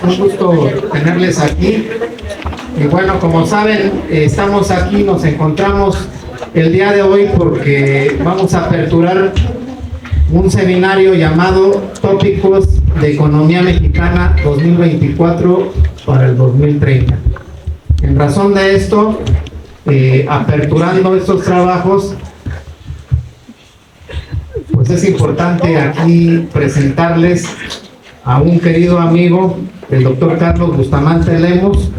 un gusto tenerles aquí. Y bueno, como saben, estamos aquí, nos encontramos el día de hoy porque vamos a aperturar un seminario llamado Tópicos de Economía Mexicana 2024 para el 2030. En razón de esto, aperturando estos trabajos, pues es importante aquí presentarles a un querido amigo, el doctor Carlos Bustamante Lemos,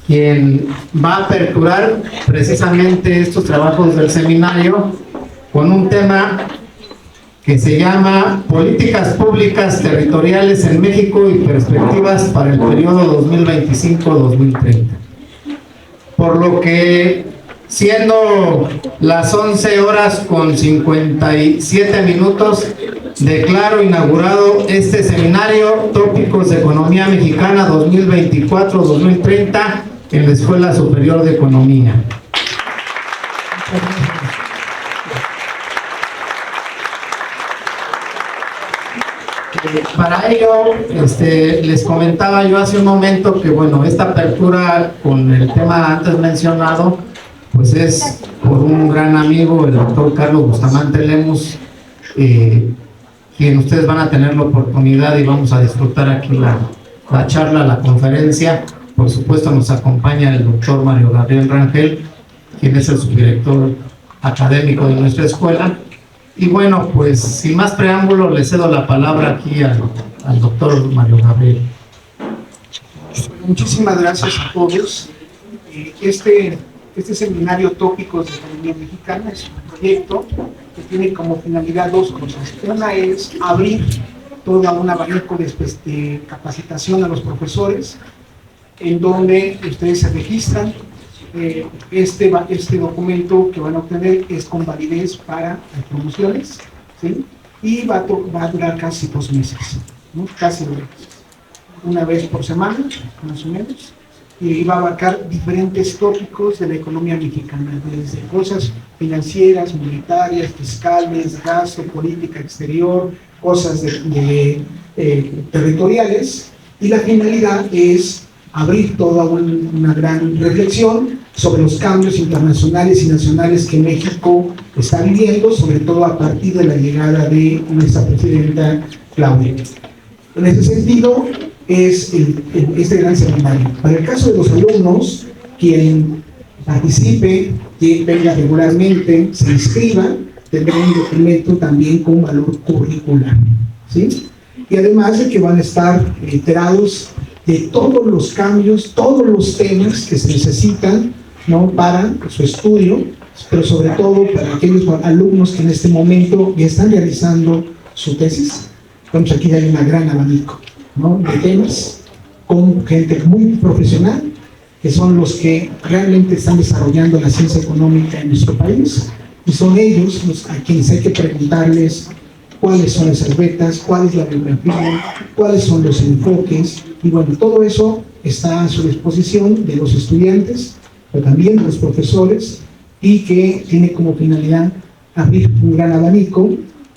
quien va a aperturar precisamente estos trabajos del seminario con un tema que se llama Políticas Públicas Territoriales en México y Perspectivas para el periodo 2025-2030. Por lo que, siendo las 11 horas con 57 minutos, declaro inaugurado este seminario Tópicos de Economía Mexicana 2024-2030 en la Escuela Superior de Economía. Para ello, les comentaba yo hace un momento que, bueno, esta apertura con el tema antes mencionado, pues es por un gran amigo, el doctor Carlos Bustamante Lemos, quien ustedes van a tener la oportunidad y vamos a disfrutar aquí la charla, la conferencia. Por supuesto nos acompaña el doctor Mario Gabriel Rangel, quien es el subdirector académico de nuestra escuela. Y bueno, pues sin más preámbulo, le cedo la palabra aquí al doctor Mario Gabriel. Muchísimas gracias a todos. Este seminario Tópicos de Economía Mexicana es un proyecto que tiene como finalidad dos cosas. Una es abrir todo un abanico de capacitación a los profesores, en donde ustedes se registran. Este documento que van a obtener es con validez para las promociones, ¿sí? Y va a durar casi 2 meses, ¿no? Casi 2 meses. Una vez por semana, más o menos, y va a abarcar diferentes tópicos de la economía mexicana, desde cosas financieras, monetarias, fiscales, gasto, política exterior, cosas territoriales, y la finalidad es abrir toda una gran reflexión sobre los cambios internacionales y nacionales que México está viviendo, sobre todo a partir de la llegada de nuestra presidenta Claudia. En ese sentido, es este gran seminario. Para el caso de los alumnos, quien participe, que venga regularmente, se inscriba, tendrá un documento también con valor curricular, ¿sí? Y además de que van a estar enterados de todos los cambios, todos los temas que se necesitan, ¿no?, para su estudio, pero sobre todo para aquellos alumnos que en este momento ya están realizando su tesis. Entonces aquí hay una gran abanico, ¿no?, de temas, con gente muy profesional, que son los que realmente están desarrollando la ciencia económica en nuestro país, y son ellos a quienes hay que preguntarles cuáles son esas betas, cuál es la bibliografía, cuáles son los enfoques, y bueno, todo eso está a su disposición de los estudiantes, pero también de los profesores, y que tiene como finalidad abrir un gran abanico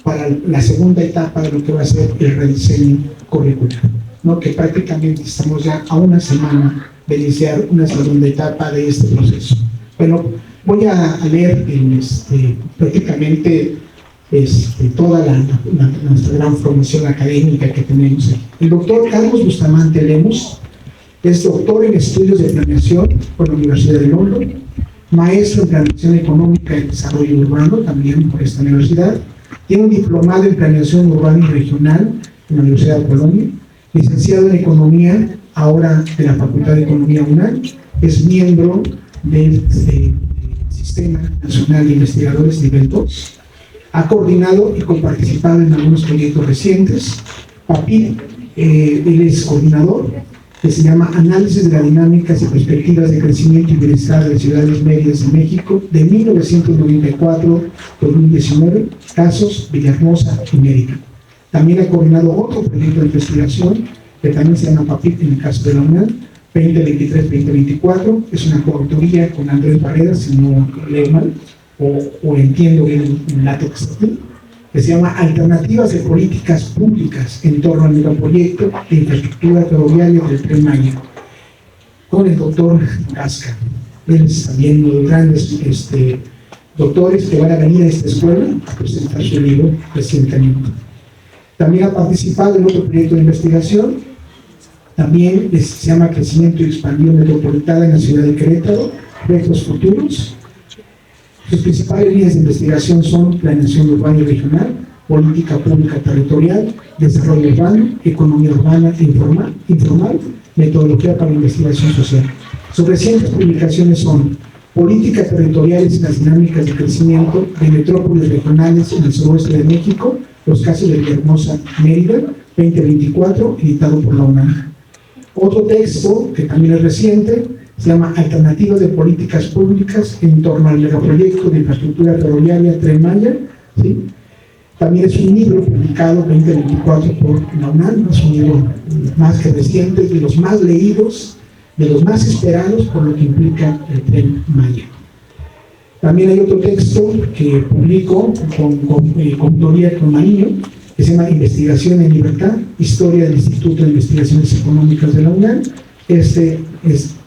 para la segunda etapa de lo que va a ser el rediseño curricular, ¿no?, que prácticamente estamos ya a una semana de iniciar una segunda etapa de este proceso. Bueno, voy a leer prácticamente toda nuestra gran formación académica que tenemos aquí. El doctor Carlos Bustamante Lemos es doctor en estudios de planeación por la Universidad de London, maestro en planeación económica y desarrollo urbano también por esta universidad, tiene un diplomado en planeación urbana y regional en la Universidad de Colombia, licenciado en economía ahora de la Facultad de Economía UNAM, es miembro del Sistema Nacional de Investigadores Nivel 2, ha coordinado y coparticipado en algunos proyectos recientes. PAPID, él es coordinador, que se llama Análisis de las Dinámicas y Perspectivas de Crecimiento y Bienestar de Ciudades Medias de México, de 1994-2019, casos Villahermosa y Mérida. También ha coordinado otro proyecto de investigación, que también se llama PAPID en el caso de la UNAM, 2023-2024, es una coautoría con Andrés Barrera, si no leo mal, o entiendo bien el dato que está aquí. que se llama Alternativas de Políticas Públicas en torno al megaproyecto de infraestructura ferroviaria del Tren Maya, con el doctor Gasca. Él es también uno de los grandes doctores que van a venir a esta escuela a presentar su libro recientemente. También ha participado en otro proyecto de investigación, también se llama Crecimiento y Expansión Metropolitana en la ciudad de Querétaro, Retos Futuros. Sus principales líneas de investigación son planeación urbana y regional, política pública territorial, desarrollo urbano, economía urbana e informal, metodología para la investigación social. Sus recientes publicaciones son Políticas territoriales y las dinámicas de crecimiento de metrópolis regionales en el suroeste de México, los casos de Villahermosa, Mérida, 2024, editado por la UNAM. Otro texto, que también es reciente, se llama Alternativas de Políticas Públicas en torno al megaproyecto de infraestructura ferroviaria Tren Maya, ¿sí? También es un libro publicado 2024 por la UNAM, es un libro más que reciente, de los más leídos, de los más esperados por lo que implica el Tren Maya. También hay otro texto que publico con Gloria Mariño, que se llama Investigación en Libertad, Historia del Instituto de Investigaciones Económicas de la UNAM.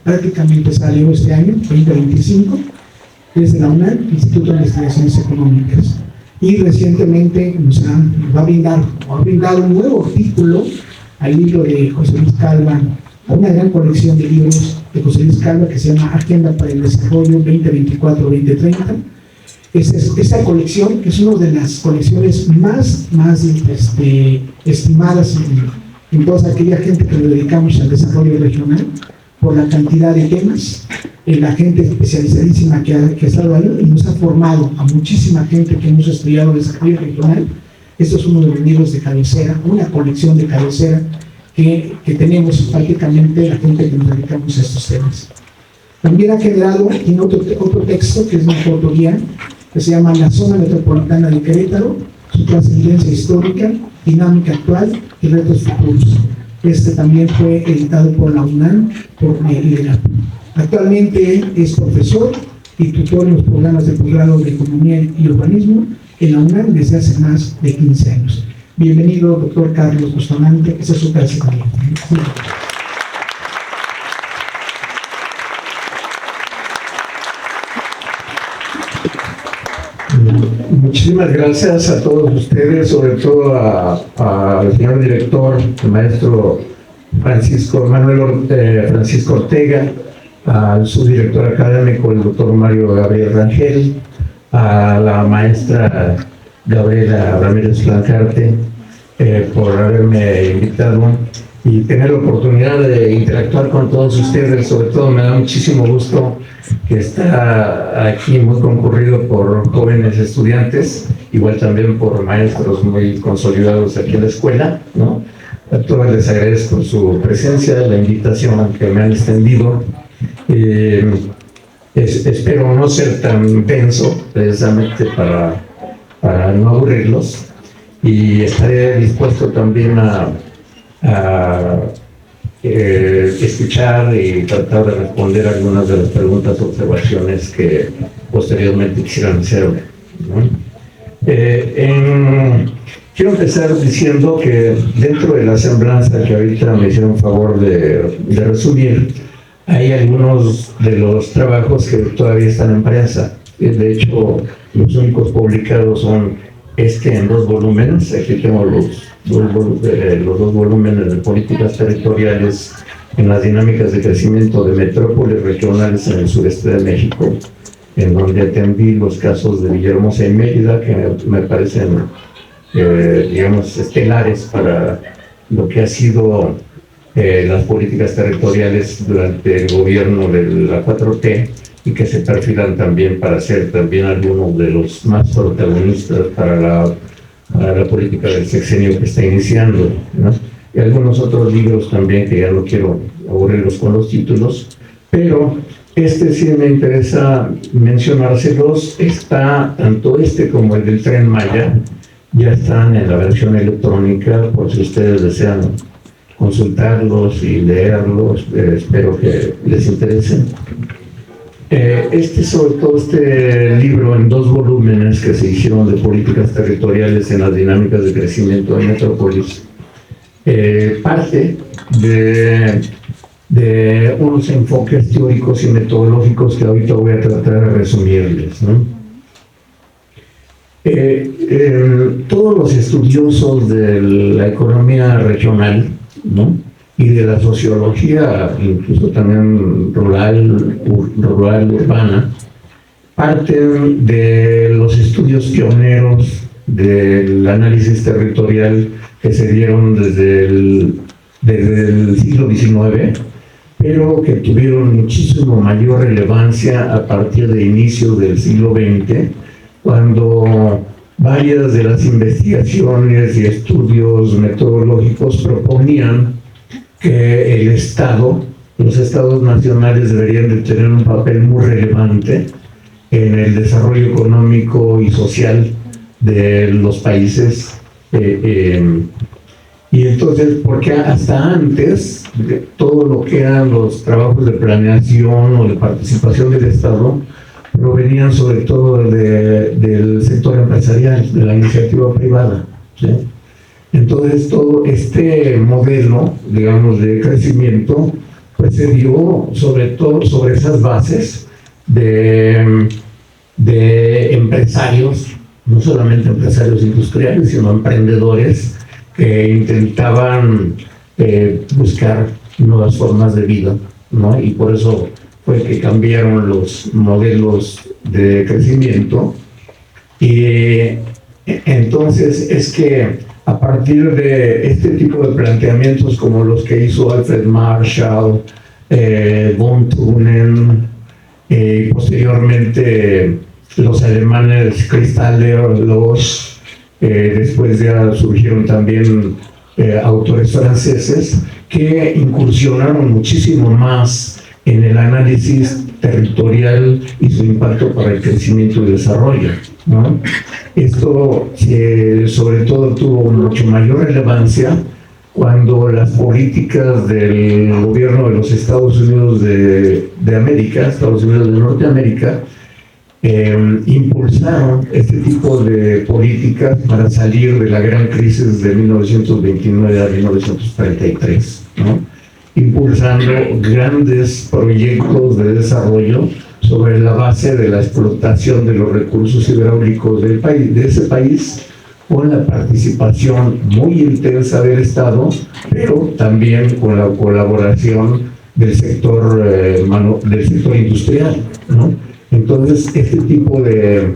Prácticamente salió este año, 2025, desde la UNAM, Instituto de Investigaciones Económicas. Y recientemente nos ha brindado un nuevo artículo al libro de José Luis Calva, a una gran colección de libros de José Luis Calva que se llama Agenda para el Desarrollo 2024-2030. Esa colección es una de las colecciones más estimadas en toda aquella gente que nos dedicamos al desarrollo regional, por la cantidad de temas, la gente especializadísima que ha estado ahí y nos ha formado a muchísima gente que hemos estudiado desarrollo regional. Esto es uno de los libros de cabecera, una colección de cabecera que tenemos prácticamente la gente que nos dedicamos a estos temas. También ha generado, tiene otro texto que es una autoría, que se llama La Zona Metropolitana de Querétaro, su trascendencia histórica, dinámica actual y retos futuros. Este también fue editado por la UNAM, por IDELAP. Actualmente es profesor y tutor en los programas de posgrado de Economía y Urbanismo en la UNAM desde hace más de 15 años. Bienvenido, doctor Carlos Bustamante, esa es su clase también. Muchísimas gracias a todos ustedes, sobre todo al señor director, el maestro Francisco Ortega, al subdirector académico, el doctor Mario Gabriel Rangel, a la maestra Gabriela Ramírez Blancarte, por haberme invitado y tener la oportunidad de interactuar con todos ustedes. Sobre todo me da muchísimo gusto que está aquí muy concurrido por jóvenes estudiantes, igual también por maestros muy consolidados aquí en la escuela, ¿no? A todos les agradezco su presencia, la invitación que me han extendido. Espero no ser tan denso, precisamente para no aburrirlos, y estaré dispuesto también a escuchar y tratar de responder algunas de las preguntas o observaciones que posteriormente quisieran hacerme, ¿no? Quiero empezar diciendo que dentro de la semblanza que ahorita me hicieron favor de resumir, hay algunos de los trabajos que todavía están en prensa. De hecho, los únicos publicados son en 2 volúmenes. Aquí tengo los dos volúmenes de políticas territoriales en las dinámicas de crecimiento de metrópolis regionales en el sureste de México, en donde atendí los casos de Villahermosa y Mérida, que me parecen, digamos, estelares para lo que ha sido las políticas territoriales durante el gobierno de la 4T, y que se perfilan también para ser también algunos de los más protagonistas para la política del sexenio que está iniciando, ¿no? Y algunos otros libros también que ya no quiero aburrirlos con los títulos, pero sí me interesa mencionárselos. Está tanto como el del Tren Maya, ya están en la versión electrónica, por si ustedes desean consultarlos y leerlos. Espero que les interesen. Sobre todo este libro en 2 volúmenes que se hicieron de políticas territoriales en las dinámicas de crecimiento de Metrópolis, parte de unos enfoques teóricos y metodológicos que ahorita voy a tratar de resumirles, ¿no? Todos los estudiosos de la economía regional, ¿no?, y de la sociología, incluso también rural, urbana, parten de los estudios pioneros del análisis territorial que se dieron desde el siglo XIX, pero que tuvieron muchísimo mayor relevancia a partir de inicios del siglo XX, cuando varias de las investigaciones y estudios metodológicos proponían que el Estado, los estados nacionales deberían de tener un papel muy relevante en el desarrollo económico y social de los países. Y entonces, porque hasta antes, todo lo que eran los trabajos de planeación o de participación del Estado provenían sobre todo del sector empresarial, de la iniciativa privada, ¿sí? Entonces, todo este modelo, digamos, de crecimiento, pues se dio sobre todo sobre esas bases de empresarios, no solamente empresarios industriales, sino emprendedores que intentaban buscar nuevas formas de vida, ¿no? Y por eso fue que cambiaron los modelos de crecimiento. Y entonces es que a partir de este tipo de planteamientos como los que hizo Alfred Marshall, von Thunen, y posteriormente los alemanes Christaller, Losch, después ya surgieron también autores franceses que incursionaron muchísimo más en el análisis territorial y su impacto para el crecimiento y desarrollo, ¿no? Esto sobre todo tuvo mucho mayor relevancia cuando las políticas del gobierno de los Estados Unidos de América, Estados Unidos de Norteamérica, impulsaron este tipo de políticas para salir de la gran crisis de 1929 a 1933, ¿no? Impulsando grandes proyectos de desarrollo sobre la base de la explotación de los recursos hidráulicos del país, de ese país, con la participación muy intensa del Estado, pero también con la colaboración del sector industrial, ¿no? Entonces, este tipo de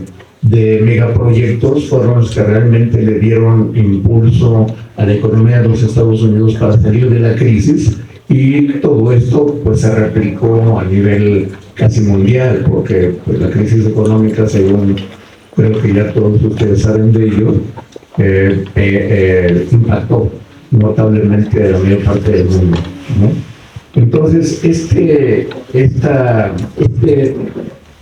megaproyectos fueron los que realmente le dieron impulso a la economía de los Estados Unidos para salir de la crisis, y todo esto pues se replicó a nivel casi mundial, porque pues, la crisis económica, según creo que ya todos ustedes saben de ello, impactó notablemente a la mayor parte del mundo, ¿no? Entonces,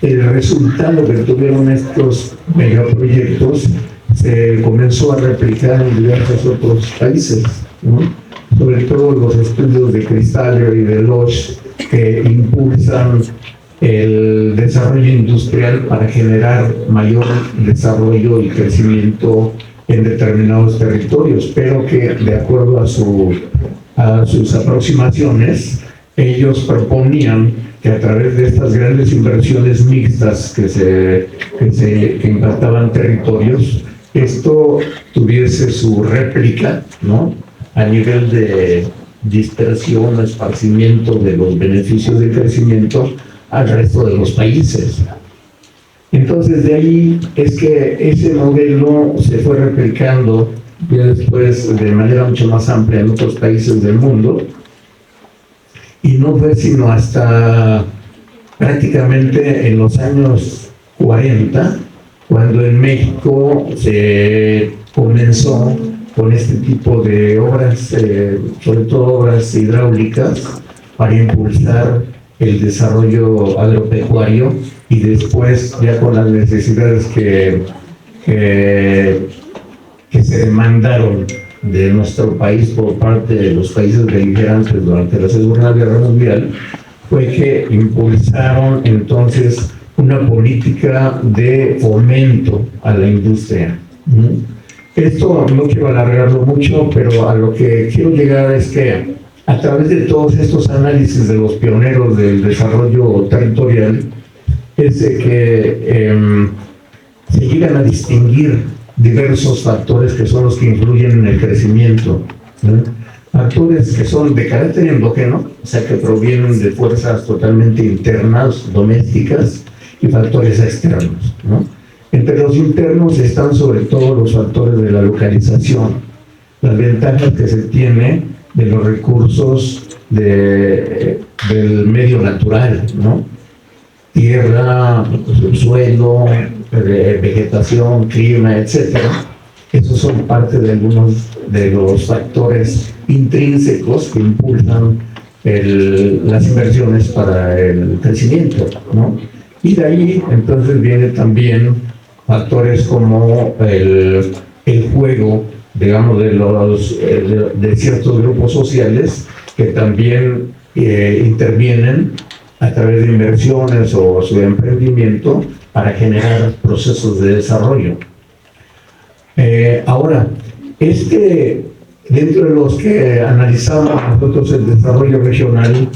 el resultado que tuvieron estos megaproyectos se comenzó a replicar en diversos otros países, ¿no? Sobre todo los estudios de Christaller y de Losch, que impulsan el desarrollo industrial para generar mayor desarrollo y crecimiento en determinados territorios, pero que de acuerdo a sus aproximaciones, ellos proponían que a través de estas grandes inversiones mixtas que impactaban territorios, esto tuviese su réplica, ¿no?, a nivel de dispersión, esparcimiento de los beneficios de crecimiento al resto de los países. Entonces, de ahí es que ese modelo se fue replicando después de manera mucho más amplia en otros países del mundo, y no fue sino hasta prácticamente en los años 40 cuando en México se comenzó con este tipo de obras, sobre todo obras hidráulicas, para impulsar el desarrollo agropecuario, y después ya con las necesidades que se demandaron de nuestro país por parte de los países beligerantes durante la Segunda Guerra Mundial, fue que impulsaron entonces una política de fomento a la industria. Esto no quiero alargarlo mucho, pero a lo que quiero llegar es que a través de todos estos análisis de los pioneros del desarrollo territorial, es de que se llegan a distinguir diversos factores que son los que influyen en el crecimiento, ¿no? Factores que son de carácter endógeno, o sea, que provienen de fuerzas totalmente internas, domésticas, y factores externos, ¿no? Entre los internos están sobre todo los factores de la localización, las ventajas que se tiene de los recursos del medio natural, ¿no? Tierra, subsuelo, vegetación, clima, etcétera. Esos son parte de algunos de los factores intrínsecos que impulsan las inversiones para el crecimiento, ¿no? Y de ahí entonces viene también factores como el juego, digamos, de ciertos grupos sociales que también intervienen a través de inversiones o su emprendimiento para generar procesos de desarrollo. Ahora, dentro de los que analizamos nosotros el desarrollo regional,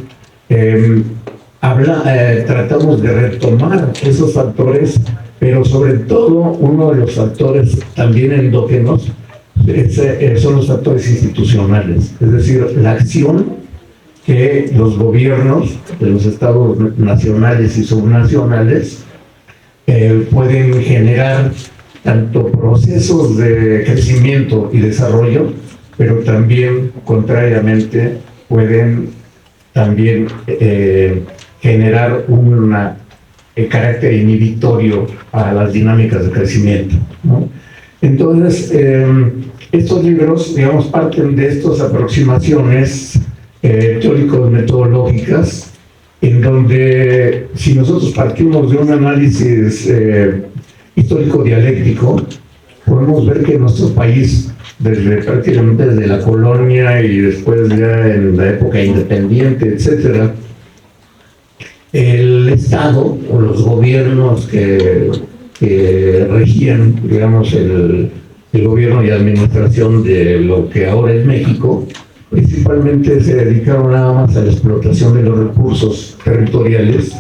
tratamos de retomar esos factores, pero sobre todo uno de los factores también endógenos son los factores institucionales, es decir, la acción que los gobiernos de los estados nacionales y subnacionales pueden generar tanto procesos de crecimiento y desarrollo, pero también, contrariamente, pueden también generar un carácter inhibitorio a las dinámicas de crecimiento, ¿no? Entonces, estos libros, digamos, parten de estas aproximaciones teórico-metodológicas, en donde, si nosotros partimos de un análisis histórico-dialéctico, podemos ver que nuestro país, prácticamente desde la colonia y después ya en la época independiente, etcétera, el Estado o los gobiernos que regían, digamos, el gobierno y administración de lo que ahora es México, principalmente se dedicaron nada más a la explotación de los recursos territoriales,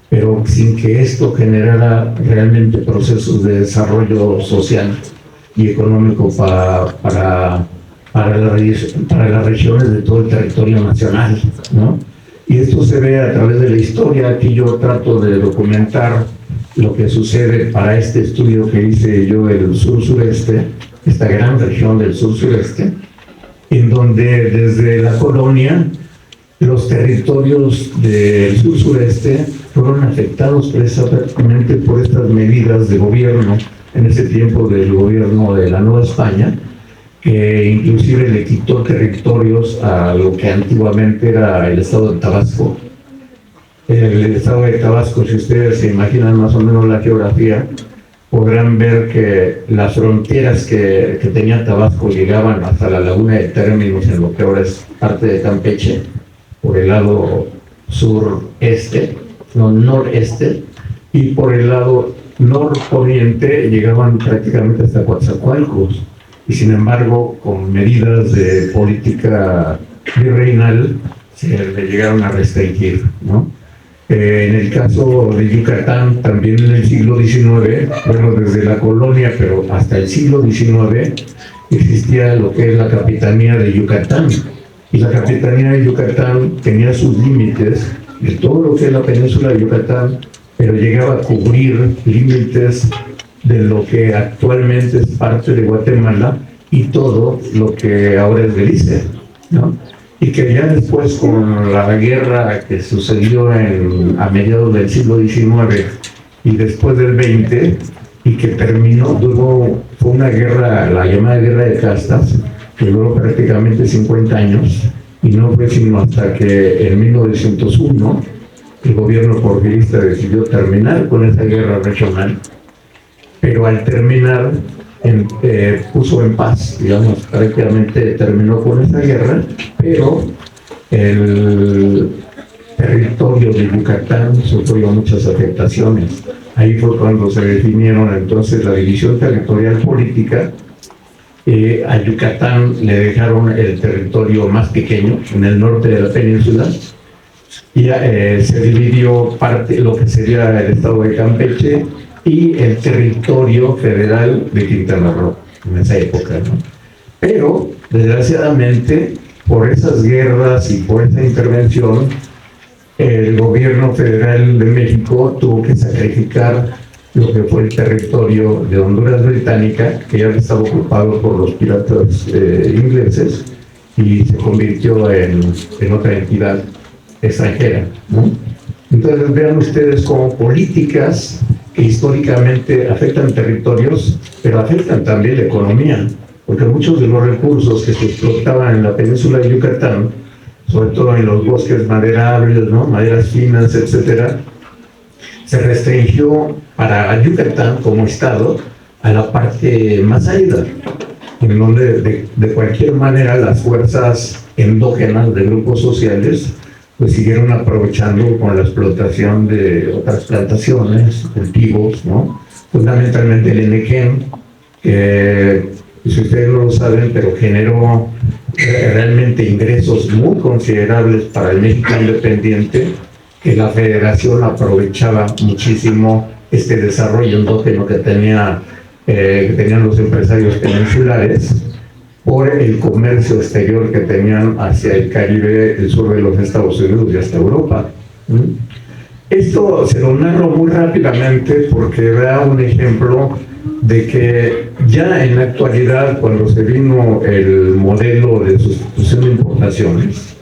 pero sin que esto generara realmente procesos de desarrollo social y económico para las regiones de todo el territorio nacional, ¿no? Y esto se ve a través de la historia. Aquí yo trato de documentar lo que sucede para este estudio que hice yo del sur-sureste, esta gran región del sur-sureste, en donde desde la colonia los territorios del sur-sureste fueron afectados precisamente por estas medidas de gobierno, en ese tiempo del gobierno de la Nueva España, que inclusive le quitó territorios a lo que antiguamente era el estado de Tabasco. El estado de Tabasco, si ustedes se imaginan más o menos la geografía, podrán ver que las fronteras que tenía Tabasco llegaban hasta la laguna de Términos, en lo que ahora es parte de Campeche, por el lado noreste, y por el lado norponiente llegaban prácticamente hasta Coatzacoalcos. Y sin embargo, con medidas de política virreinal, se le llegaron a restringir, ¿no? En el caso de Yucatán, también en el siglo XIX, bueno, desde la colonia, pero hasta el siglo XIX, existía lo que es la Capitanía de Yucatán. Y la Capitanía de Yucatán tenía sus límites de todo lo que es la península de Yucatán, pero llegaba a cubrir límites de lo que actualmente es parte de Guatemala y todo lo que ahora es Belice, ¿no? Y que ya después, con la guerra que sucedió a mediados del siglo XIX y después del XX, y que terminó, fue una guerra, la llamada guerra de castas, que duró prácticamente 50 años, y no fue sino hasta que en 1901 el gobierno porfirista decidió terminar con esa guerra regional, pero al terminar puso en paz, digamos, prácticamente terminó con esa guerra, pero territorio de Yucatán sufrió muchas afectaciones. Ahí fue cuando se definieron entonces la división territorial política. A Yucatán le dejaron el territorio más pequeño en el norte de la península y se dividió parte lo que sería el estado de Campeche y el territorio federal de Quintana Roo en esa época, ¿no? Pero desgraciadamente por esas guerras y por esa intervención el gobierno federal de México tuvo que sacrificar lo que fue el territorio de Honduras Británica, que ya estaba ocupado por los piratas ingleses, y se convirtió en otra entidad extranjera, ¿no? Entonces vean ustedes como políticas que históricamente afectan territorios, pero afectan también la economía, porque muchos de los recursos que se explotaban en la península de Yucatán, sobre todo en los bosques maderables, ¿no? Maderas finas, etcétera, se restringió para Yucatán como estado a la parte más árida, en donde de cualquier manera las fuerzas endógenas de grupos sociales pues siguieron aprovechando con la explotación de otras plantaciones, cultivos, ¿no? Fundamentalmente el enequén, que si ustedes no lo saben, pero generó realmente ingresos muy considerables para el México independiente, que la federación aprovechaba muchísimo este desarrollo endógeno que tenían los empresarios peninsulares por el comercio exterior que tenían hacia el Caribe, el sur de los Estados Unidos y hasta Europa. Esto se lo narro muy rápidamente porque da un ejemplo de que ya en la actualidad, cuando se vino el modelo de sustitución de importaciones,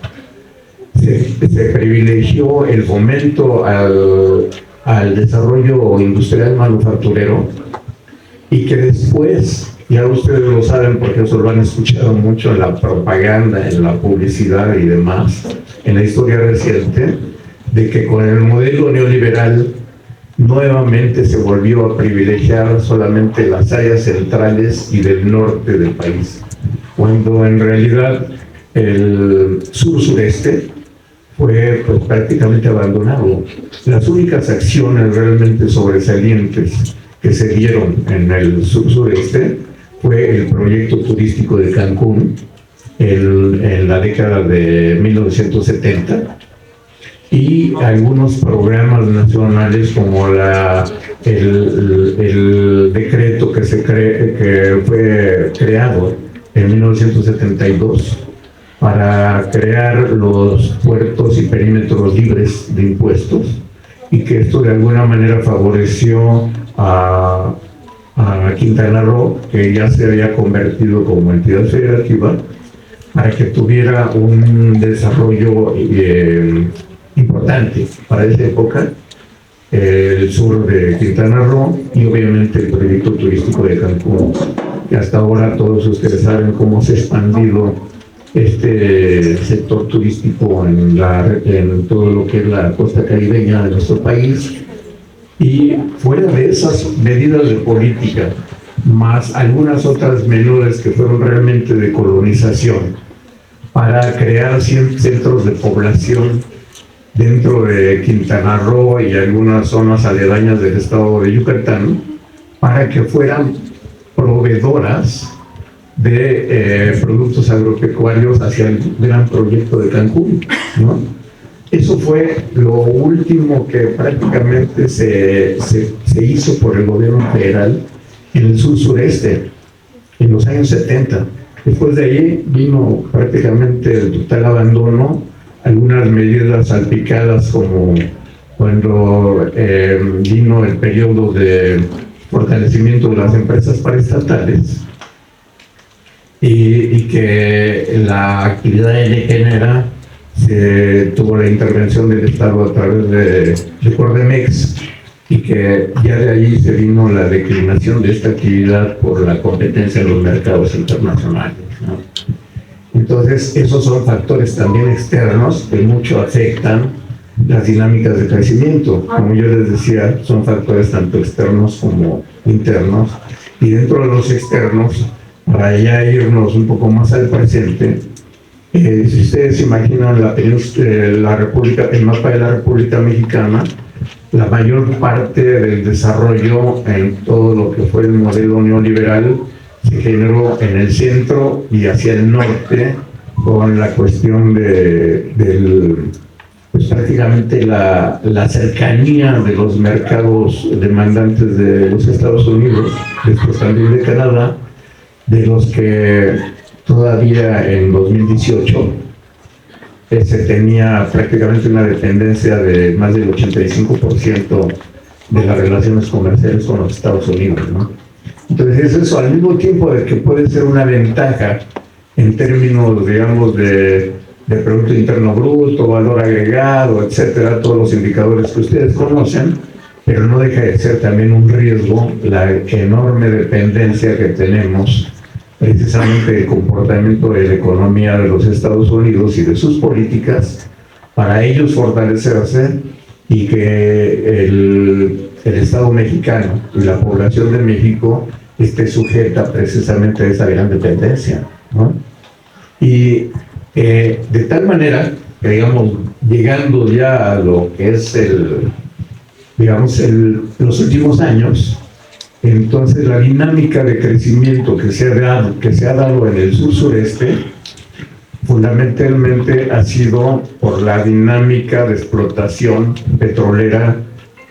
se privilegió el fomento al desarrollo industrial manufacturero, y que después, ya ustedes lo saben porque eso lo han escuchado mucho en la propaganda, en la publicidad y demás, en la historia reciente, de que con el modelo neoliberal nuevamente se volvió a privilegiar solamente las áreas centrales y del norte del país, cuando en realidad el sur-sureste fue pues, prácticamente abandonado. Las únicas acciones realmente sobresalientes que se dieron en el sur-sureste fue el proyecto turístico de Cancún en la década de 1970 y algunos programas nacionales como el decreto que fue creado en 1972 para crear los puertos y perímetros libres de impuestos, y que esto de alguna manera favoreció a Quintana Roo, que ya se había convertido como entidad federativa, para que tuviera un desarrollo importante para esa época, el sur de Quintana Roo y obviamente el proyecto turístico de Cancún, que hasta ahora todos ustedes saben cómo se ha expandido este sector turístico en todo lo que es la costa caribeña de nuestro país. Y fuera de esas medidas de política, más algunas otras menores que fueron realmente de colonización, para crear centros de población dentro de Quintana Roo y algunas zonas aledañas del estado de Yucatán, para que fueran proveedoras de productos agropecuarios hacia el gran proyecto de Cancún, ¿no? Eso fue lo último que prácticamente se hizo por el gobierno federal en el sur-sureste, en los años 70. Después de ahí vino prácticamente el total abandono, algunas medidas salpicadas como cuando vino el periodo de fortalecimiento de las empresas paraestatales, y que la actividad enequenera tuvo la intervención del Estado a través de Cordemex, y que ya de ahí se vino la declinación de esta actividad por la competencia en los mercados internacionales, ¿no? Entonces, esos son factores también externos que mucho afectan las dinámicas de crecimiento. Como yo les decía, son factores tanto externos como internos, y dentro de los externos, para ya irnos un poco más al presente, Si ustedes se imaginan la República, el mapa de la República Mexicana, la mayor parte del desarrollo en todo lo que fue el modelo neoliberal se generó en el centro y hacia el norte, con la cuestión pues prácticamente la cercanía de los mercados demandantes de los Estados Unidos, después también de Canadá, de los que todavía en 2018 se tenía prácticamente una dependencia de más del 85% de las relaciones comerciales con los Estados Unidos, ¿no? Entonces eso al mismo tiempo de que puede ser una ventaja en términos, digamos, de Producto Interno Bruto, valor agregado, etcétera, todos los indicadores que ustedes conocen, pero no deja de ser también un riesgo la enorme dependencia que tenemos precisamente del comportamiento de la economía de los Estados Unidos y de sus políticas para ellos fortalecerse, y que el Estado mexicano y la población de México esté sujeta precisamente a esa gran dependencia, ¿no? Y de tal manera que, digamos, llegando ya a lo que es los últimos años, entonces la dinámica de crecimiento que se ha dado en el sur-sureste fundamentalmente ha sido por la dinámica de explotación petrolera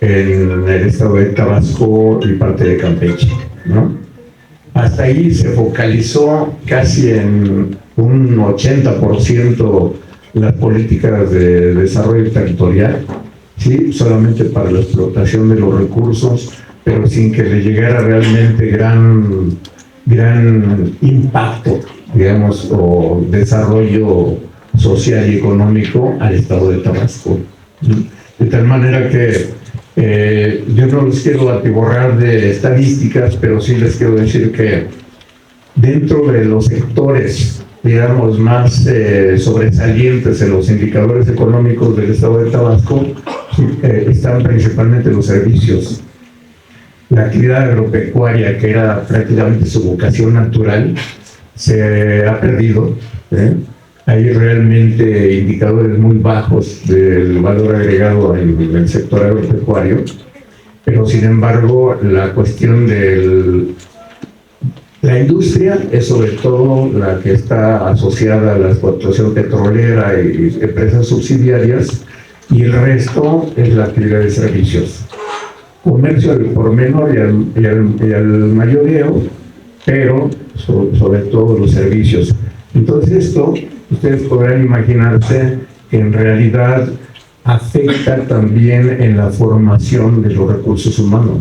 en el estado de Tabasco y parte de Campeche, ¿no? Hasta ahí se focalizó casi en un 80% las políticas de desarrollo territorial, ¿sí? Solamente para la explotación de los recursos, pero sin que le llegara realmente gran impacto, digamos, o desarrollo social y económico al estado de Tabasco. De tal manera que yo no les quiero atiborrar de estadísticas, pero sí les quiero decir que dentro de los sectores, digamos, más sobresalientes en los indicadores económicos del estado de Tabasco, están principalmente los servicios. La actividad agropecuaria, que era prácticamente su vocación natural, se ha perdido. Hay realmente indicadores muy bajos del valor agregado en el sector agropecuario, pero sin embargo la cuestión de la industria es sobre todo la que está asociada a la explotación petrolera y empresas subsidiarias, y el resto es la actividad de servicios. Comercio al por menor y al mayoreo, pero sobre todo los servicios. Entonces esto, ustedes podrán imaginarse que en realidad afecta también en la formación de los recursos humanos.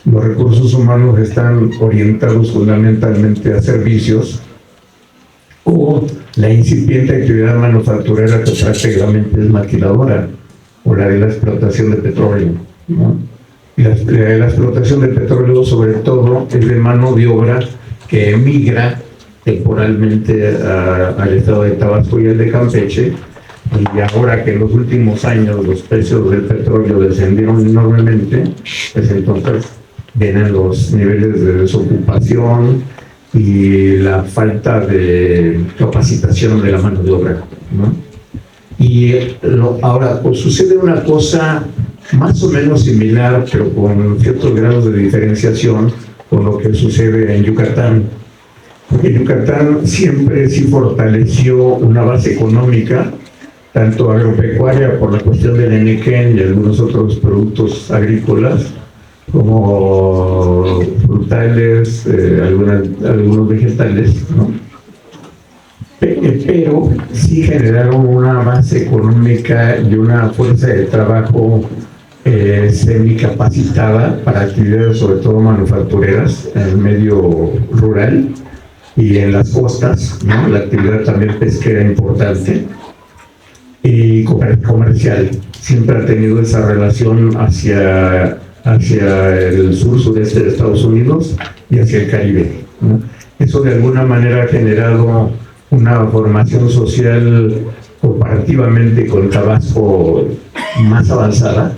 Los recursos humanos están orientados fundamentalmente a servicios, o la incipiente actividad manufacturera, que prácticamente es maquiladora, o la de la explotación de petróleo, ¿no? La explotación de petróleo sobre todo es de mano de obra que emigra temporalmente al estado de Tabasco y al de Campeche, y ahora que en los últimos años los precios del petróleo descendieron enormemente, pues entonces vienen los niveles de desocupación y la falta de capacitación de la mano de obra, ¿no? Y ahora pues sucede una cosa más o menos similar, pero con ciertos grados de diferenciación, con lo que sucede en Yucatán. Porque Yucatán siempre sí fortaleció una base económica, tanto agropecuaria por la cuestión del enequén y algunos otros productos agrícolas, como frutales, algunos vegetales, ¿no? Pero sí generaron una base económica y una fuerza de trabajo semicapacitada para actividades sobre todo manufactureras en el medio rural y en las costas, ¿no? La actividad también pesquera importante y comercial. Siempre ha tenido esa relación hacia el sur-sureste de Estados Unidos y hacia el Caribe, ¿no? Eso de alguna manera ha generado una formación social comparativamente con Tabasco más avanzada,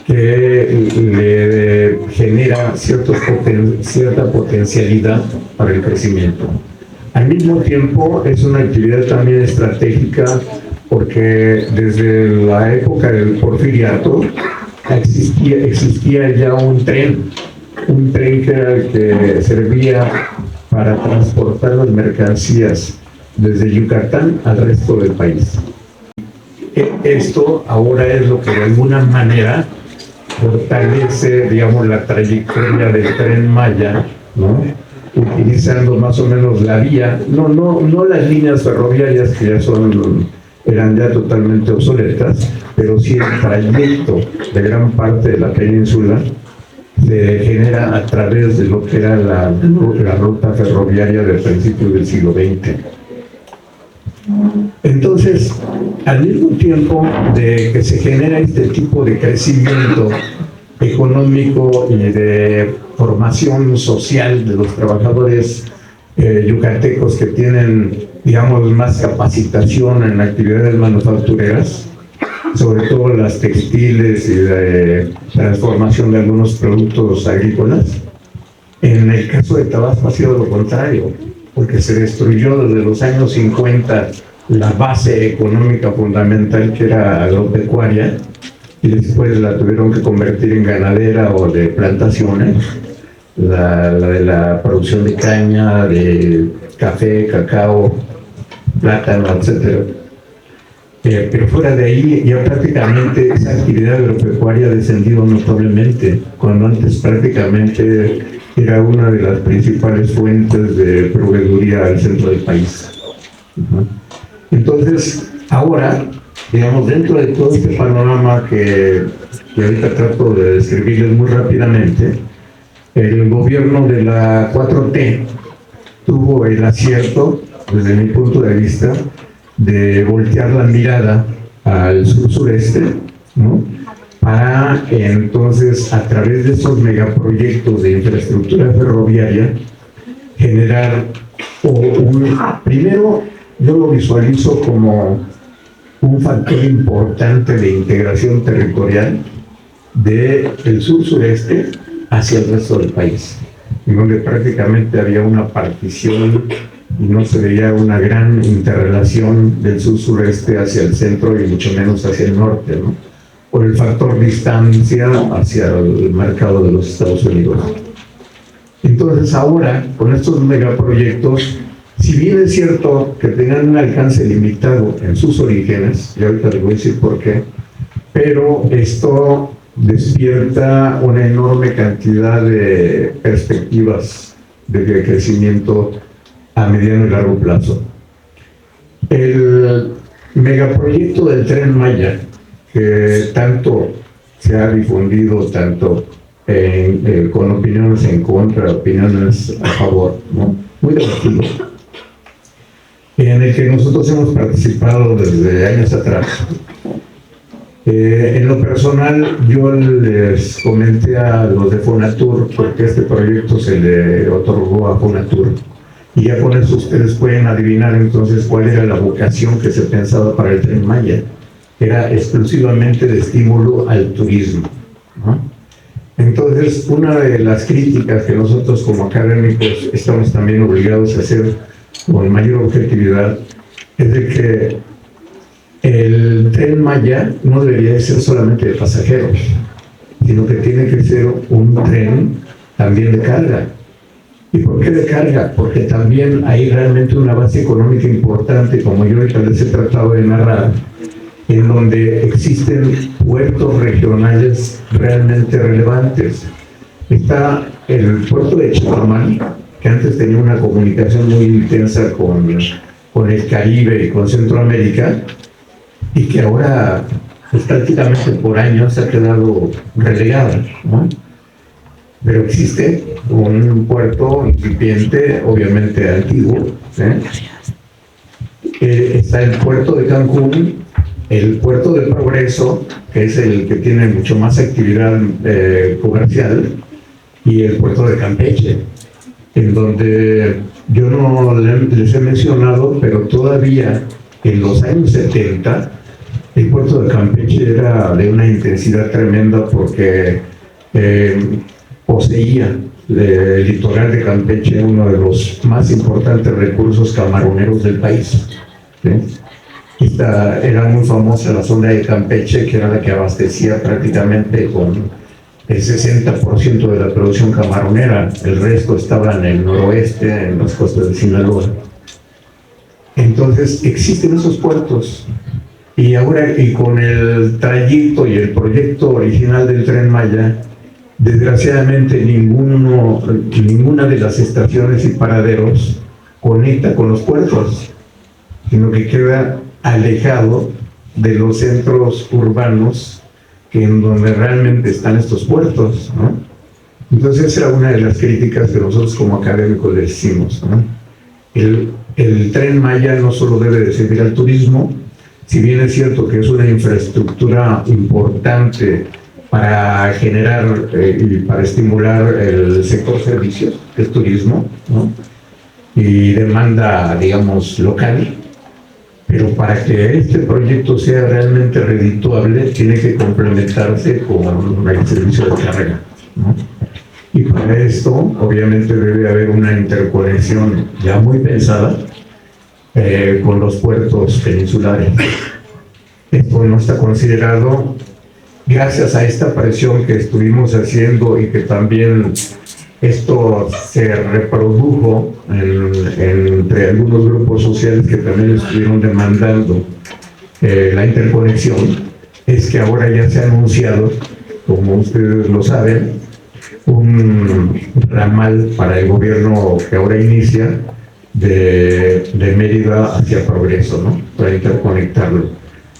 que le genera cierta potencialidad para el crecimiento. Al mismo tiempo es una actividad también estratégica porque desde la época del Porfiriato existía ya un tren que era el que servía para transportar las mercancías desde Yucatán al resto del país. Esto ahora es lo que de alguna manera fortalece, digamos, la trayectoria del Tren Maya, ¿no? Utilizando más o menos la vía, no las líneas ferroviarias que ya eran ya totalmente obsoletas, pero sí el trayecto de gran parte de la península se genera a través de lo que era la ruta ferroviaria de principios del siglo XX. Entonces, al mismo tiempo de que se genera este tipo de crecimiento económico y de formación social de los trabajadores yucatecos que tienen, digamos, más capacitación en actividades manufactureras, sobre todo las textiles y de transformación de algunos productos agrícolas. En el caso de Tabasco ha sido lo contrario, porque se destruyó desde los años 50 la base económica fundamental que era agropecuaria, y después la tuvieron que convertir en ganadera o de plantaciones, la de la producción de caña, de café, cacao, plátano, etcétera. Pero fuera de ahí ya prácticamente esa actividad agropecuaria ha descendido notablemente, cuando antes prácticamente era una de las principales fuentes de proveeduría al centro del país. Entonces, ahora, digamos, dentro de todo este panorama que ahorita trato de describirles muy rápidamente, el gobierno de la 4T tuvo el acierto, desde mi punto de vista, de voltear la mirada al sur-sureste, ¿no? Para entonces, a través de esos megaproyectos de infraestructura ferroviaria, generar primero, yo lo visualizo como un factor importante de integración territorial del sur-sureste hacia el resto del país, en donde prácticamente había una partición y no se veía una gran interrelación del sur-sureste hacia el centro y mucho menos hacia el norte, ¿no? Por el factor distancia hacia el mercado de los Estados Unidos. Entonces ahora, con estos megaproyectos, si bien es cierto que tenían un alcance limitado en sus orígenes, y ahorita les voy a decir por qué, pero esto despierta una enorme cantidad de perspectivas de crecimiento a mediano y largo plazo. El megaproyecto del Tren Maya, que tanto se ha difundido, tanto con opiniones en contra, opiniones a favor, ¿no? Muy debatido, en el que nosotros hemos participado desde años atrás. En lo personal, yo les comenté a los de Fonatur, porque este proyecto se le otorgó a Fonatur, y ya con eso ustedes pueden adivinar entonces cuál era la vocación que se pensaba para el Tren Maya. Era exclusivamente de estímulo al turismo, ¿no? Entonces, una de las críticas que nosotros como académicos estamos también obligados a hacer con mayor objetividad es de que el Tren Maya no debería de ser solamente de pasajeros, sino que tiene que ser un tren también de carga. ¿Y por qué de carga? Porque también hay realmente una base económica importante, como yo ahorita les he tratado de narrar, en donde existen puertos regionales realmente relevantes. Está el puerto de Chetumal, que antes tenía una comunicación muy intensa con el Caribe y con Centroamérica, y que ahora pues, prácticamente por años se ha quedado relegada, ¿no? Pero existe un puerto incipiente, obviamente antiguo, está el puerto de Cancún, el puerto de Progreso, que es el que tiene mucho más actividad comercial, y el puerto de Campeche, en donde yo no les he mencionado, pero todavía en los años 70 el puerto de Campeche era de una intensidad tremenda porque poseía el litoral de Campeche, uno de los más importantes recursos camaroneros del país. ¿Sí? Era muy famosa la zona de Campeche, que era la que abastecía prácticamente con el 60% de la producción camaronera. El resto estaba en el noroeste, en las costas de Sinaloa. Entonces existen esos puertos. Y ahora, y con el trayecto y el proyecto original del Tren Maya, desgraciadamente ninguna de las estaciones y paraderos conecta con los puertos, sino que queda alejado de los centros urbanos en donde realmente están estos puertos, ¿no? Entonces esa era una de las críticas que nosotros como académicos le hicimos, ¿no? El Tren Maya no solo debe de servir al turismo, si bien es cierto que es una infraestructura importante para generar y para estimular el sector servicios, que es turismo, ¿no? Y demanda, digamos, local, pero para que este proyecto sea realmente redituable, tiene que complementarse con el servicio de carga, ¿no? Y para esto, obviamente, debe haber una interconexión ya muy pensada con los puertos peninsulares. Esto no está considerado gracias a esta presión que estuvimos haciendo y que también esto se reprodujo entre algunos grupos sociales que también estuvieron demandando la interconexión. Es que ahora ya se ha anunciado, como ustedes lo saben, un ramal para el gobierno que ahora inicia de Mérida hacia Progreso, ¿no? Para interconectarlo.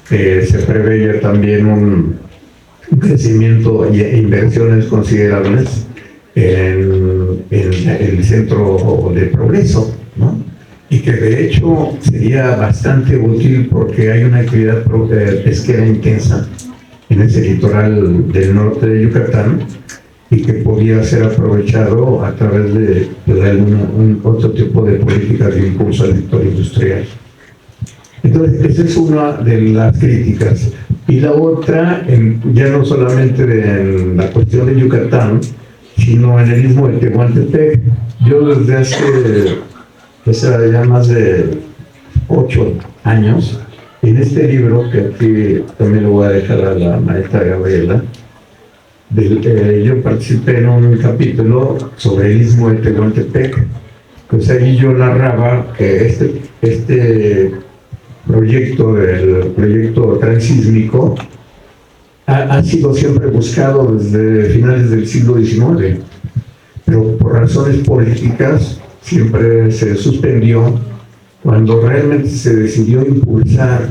Se prevé ya también un crecimiento e inversiones considerables en el centro de Progreso, ¿no? Y que de hecho sería bastante útil porque hay una actividad pesquera intensa en ese litoral del norte de Yucatán y que podía ser aprovechado a través de otro tipo de políticas de impulso al sector industrial. Entonces, esa es una de las críticas. Y la otra, ya no solamente en la cuestión de Yucatán, sino en el Istmo de Tehuantepec. Yo desde hace ya más de 8 años, en este libro, que aquí también lo voy a dejar a la maestra Gabriela, yo participé en un capítulo sobre el Istmo de Tehuantepec. Pues ahí yo narraba que este proyecto, el proyecto transísmico, ha sido siempre buscado desde finales del siglo XIX, pero por razones políticas siempre se suspendió. Cuando realmente se decidió impulsar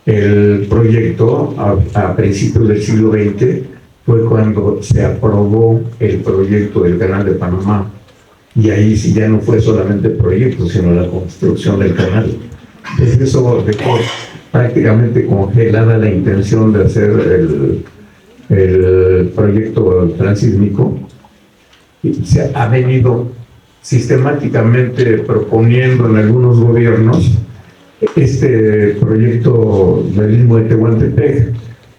el proyecto a principios del siglo XX, fue cuando se aprobó el proyecto del Canal de Panamá, y ahí sí ya no fue solamente el proyecto, sino la construcción del canal. Entonces eso dejó prácticamente congelada la intención de hacer el proyecto transísmico, y se ha venido sistemáticamente proponiendo en algunos gobiernos este proyecto del Istmo de Tehuantepec,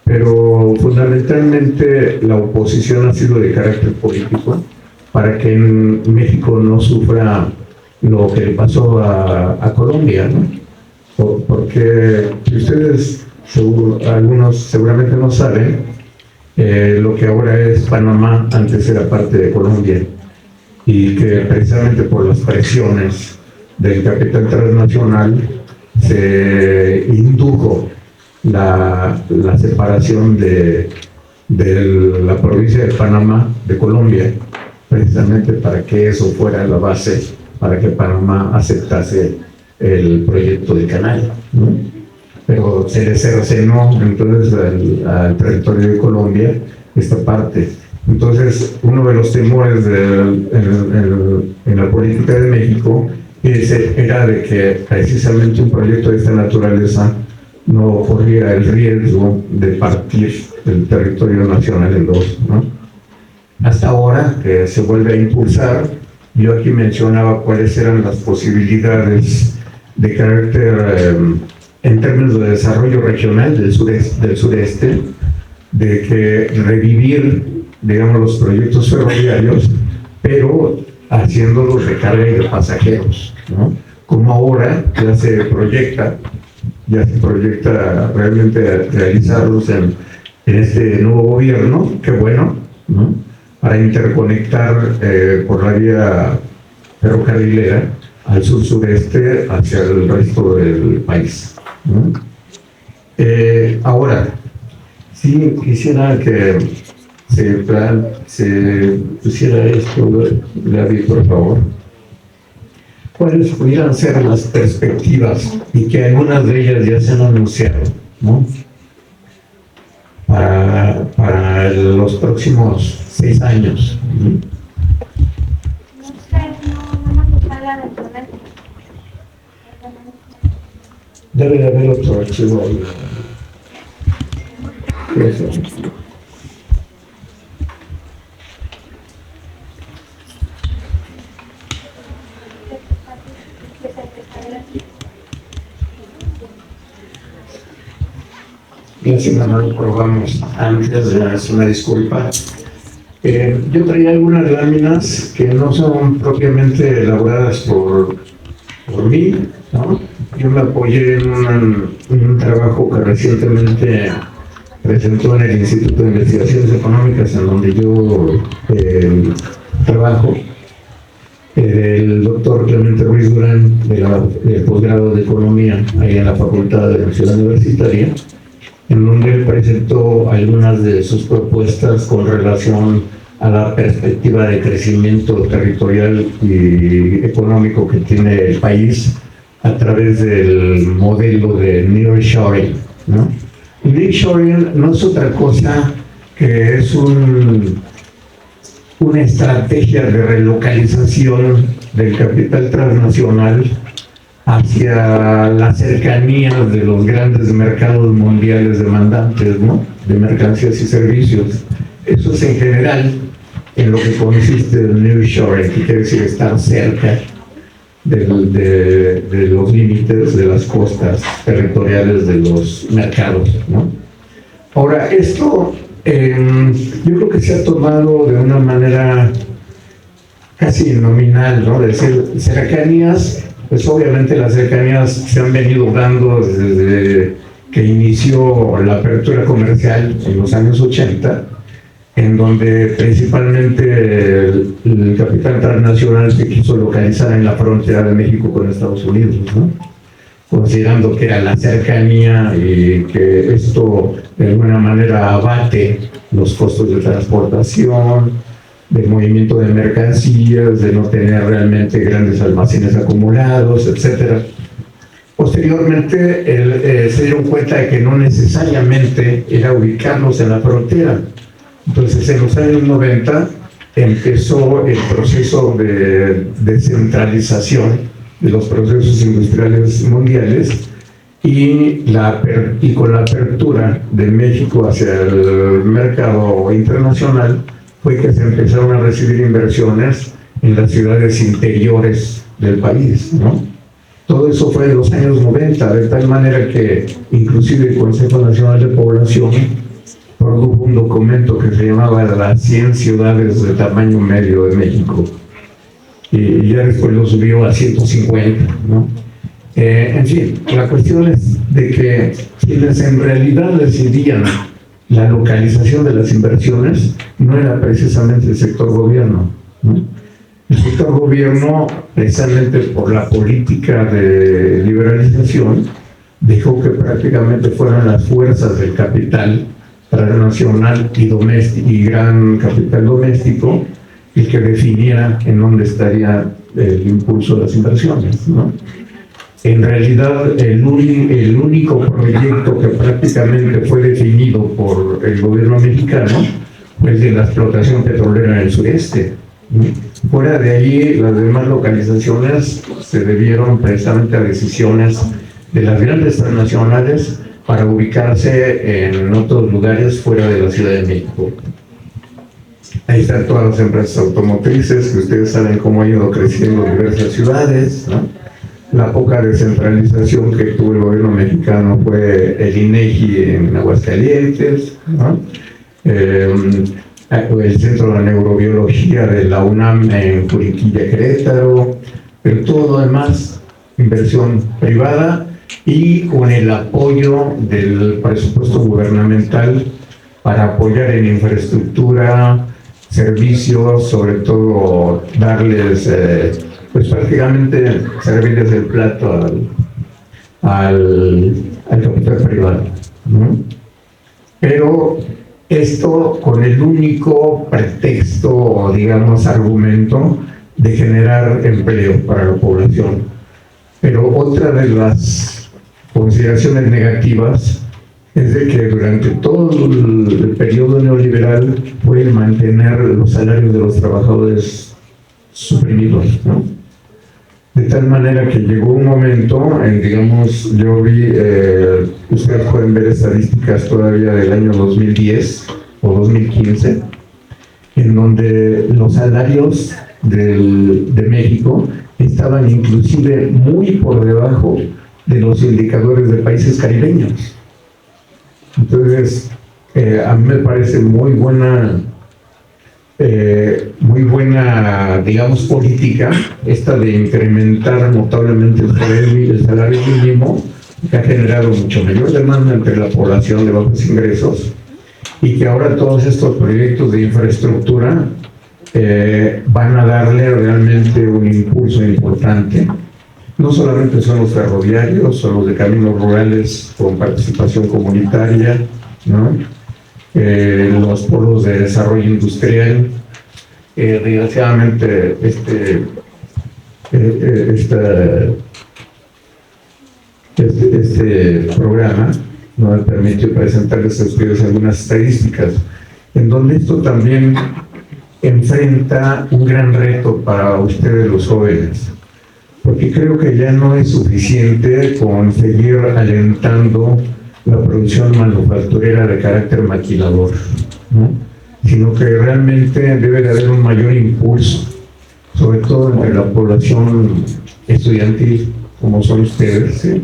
pero fundamentalmente la oposición ha sido de carácter político para que en México no sufra lo que le pasó a Colombia, ¿no? Porque ustedes, algunos seguramente no saben, lo que ahora es Panamá antes era parte de Colombia, y que precisamente por las presiones del capital transnacional se indujo la separación de la provincia de Panamá de Colombia, precisamente para que eso fuera la base para que Panamá aceptase el proyecto del canal, ¿no? Pero se le cercenó entonces al territorio de Colombia esta parte. Entonces, uno de los temores en la política de México era de que precisamente un proyecto de esta naturaleza no corriera el riesgo de partir el territorio nacional en dos, ¿no? Hasta ahora que se vuelve a impulsar, yo aquí mencionaba cuáles eran las posibilidades de carácter en términos de desarrollo regional del sureste, de que revivir, digamos, los proyectos ferroviarios pero haciéndolos de carga y de pasajeros, ¿no? Como ahora ya se proyecta realmente realizarlos en este nuevo gobierno, qué bueno, ¿no? Para interconectar por la vía ferrocarrilera al sur-sureste hacia el resto del país, ¿no? Ahora, sí quisiera que se pusiera esto, Gaby, por favor. ¿Cuáles pudieran ser las perspectivas, y que algunas de ellas ya se han anunciado, ¿no? Para los próximos 6 años? Debe de haber otro archivo ahí. Eso. Si no lo probamos antes, es una disculpa. Yo traía algunas láminas que no son propiamente elaboradas por mí, ¿no? Yo me apoyé en un trabajo que recientemente presentó en el Instituto de Investigaciones Económicas, en donde yo trabajo, el doctor Clemente Ruiz Durán, del posgrado de Economía, ahí en la Facultad de Ciudad Universitaria, en donde él presentó algunas de sus propuestas con relación a la perspectiva de crecimiento territorial y económico que tiene el país a través del modelo de nearshoring, ¿no? Nearshoring no es otra cosa que es una estrategia de relocalización del capital transnacional hacia las cercanías de los grandes mercados mundiales demandantes, ¿no? De mercancías y servicios. Eso es en general en lo que consiste el nearshoring, que quiere decir estar cerca de los límites de las costas territoriales de los mercados, ¿no? Ahora, esto yo creo que se ha tomado de una manera casi nominal, ¿no? De decir, cercanías, pues obviamente las cercanías se han venido dando desde que inició la apertura comercial en los años 80, en donde principalmente el capital transnacional se quiso localizar en la frontera de México con Estados Unidos, ¿no? Considerando que era la cercanía y que esto de alguna manera abate los costos de transportación, de movimiento de mercancías, de no tener realmente grandes almacenes acumulados, etc. Posteriormente se dieron cuenta de que no necesariamente era ubicarlos en la frontera. Entonces, en los años 90 empezó el proceso de descentralización de los procesos industriales mundiales y con la apertura de México hacia el mercado internacional fue que se empezaron a recibir inversiones en las ciudades interiores del país, ¿no? Todo eso fue en los años 90, de tal manera que inclusive el Consejo Nacional de Población produjo un documento que se llamaba Las 100 ciudades de tamaño medio de México, y ya después lo subió a 150, ¿no? En fin, la cuestión es de que quienes en realidad decidían la localización de las inversiones no era precisamente el sector gobierno, ¿no? El sector gobierno, precisamente por la política de liberalización, dejó que prácticamente fueran las fuerzas del capital transnacional y gran capital doméstico el que definiera en dónde estaría el impulso de las inversiones, ¿no? En realidad, el único proyecto que prácticamente fue definido por el gobierno mexicano fue el de la explotación petrolera en el sureste, ¿no? Fuera de allí, las demás localizaciones se debieron precisamente a decisiones de las grandes transnacionales para ubicarse en otros lugares fuera de la Ciudad de México. Ahí están todas las empresas automotrices, que ustedes saben cómo ha ido creciendo en diversas ciudades, ¿no? La poca descentralización que tuvo el gobierno mexicano fue el INEGI en Aguascalientes, ¿no? el Centro de Neurobiología de la UNAM en Juriquilla, Querétaro, pero todo lo demás, inversión privada y con el apoyo del presupuesto gubernamental para apoyar en infraestructura, servicios, sobre todo darles, pues prácticamente servirles el plato al capital privado, ¿no? Pero esto con el único pretexto, digamos, argumento de generar empleo para la población. Pero otra de las consideraciones negativas es de que durante todo el periodo neoliberal fue el mantener los salarios de los trabajadores suprimidos, ¿no? De tal manera que llegó un momento, digamos, yo vi, ustedes pueden ver estadísticas todavía del año 2010 o 2015, en donde los salarios de México estaban inclusive muy por debajo de los indicadores de países caribeños. Entonces, a mí me parece muy buena, digamos, política esta de incrementar notablemente el salario mínimo, que ha generado mucho mayor demanda entre la población de bajos ingresos, y que ahora todos estos proyectos de infraestructura van a darle realmente un impulso importante. No solamente son los ferroviarios, son los de caminos rurales con participación comunitaria, ¿no? Los polos de desarrollo industrial. Desgraciadamente, este programa no me permitió presentarles a ustedes algunas estadísticas, en donde esto también enfrenta un gran reto para ustedes los jóvenes, porque creo que ya no es suficiente con seguir alentando la producción manufacturera de carácter maquilador, ¿no? Sino que realmente debe de haber un mayor impulso, sobre todo entre la población estudiantil, como son ustedes, ¿sí?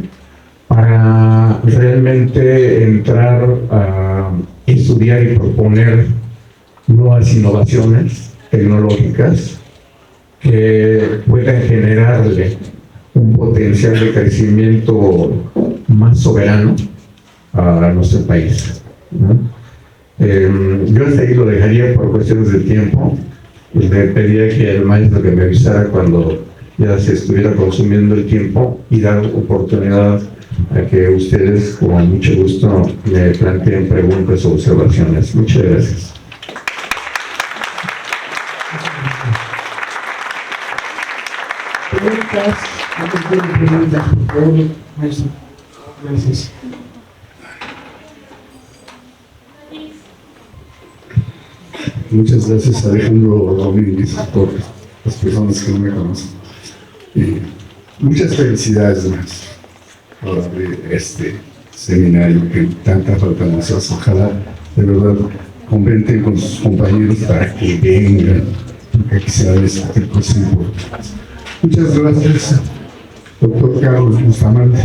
Para realmente entrar a estudiar y proponer nuevas innovaciones tecnológicas que puedan generarle un potencial de crecimiento más soberano a nuestro país, ¿no? Yo hasta ahí lo dejaría por cuestiones de tiempo, y le pediría que el maestro que me avisara cuando ya se estuviera consumiendo el tiempo y dar oportunidad a que ustedes, con mucho gusto, me planteen preguntas o observaciones. Muchas gracias. Preguntas, antes de preguntas, por favor, maestro. Gracias. Muchas gracias, Alejandro Domínguez, por las personas que no me conocen. Muchas felicidades, maestro, por abrir este seminario que tanta falta nos hace. Ojalá, de verdad, conventen con sus compañeros para que vengan, porque aquí se va a discutir cosas importantes. Muchas gracias, doctor Carlos Bustamante.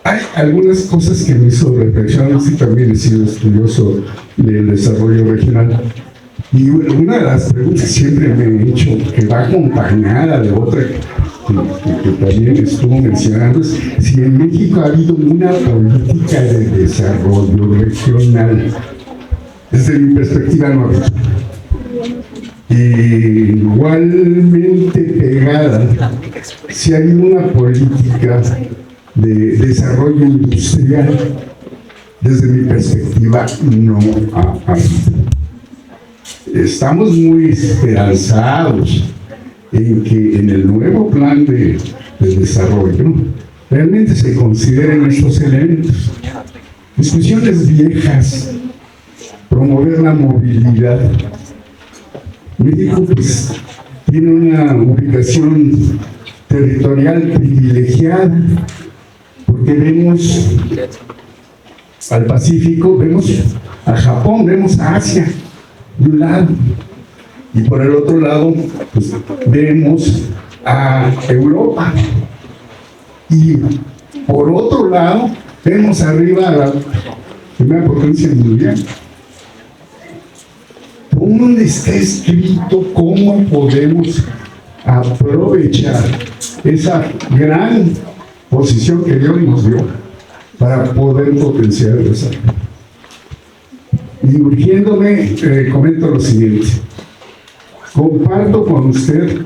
Hay algunas cosas que me hizo reflexionar, sí, también he sido estudioso del desarrollo regional, y una de las preguntas que siempre me he hecho, que va acompañada de otra que también estuvo mencionando, es si en México ha habido una política de desarrollo regional. Desde mi perspectiva no ha habido. Igualmente pegada, si hay una política de desarrollo industrial, desde mi perspectiva no ha habido. Estamos muy esperanzados en que en el nuevo plan de desarrollo realmente se consideren estos elementos. Discusiones viejas, promover la movilidad. México pues tiene una ubicación territorial privilegiada, porque vemos al Pacífico, vemos a Japón, vemos a Asia de un lado, y por el otro lado pues vemos a Europa, y por otro lado vemos arriba a la primera potencia mundial. ¿dónde está escrito cómo podemos aprovechar esa gran posición que Dios nos dio para poder potenciar el desarrollo? Y urgiéndome, comento lo siguiente. Comparto con usted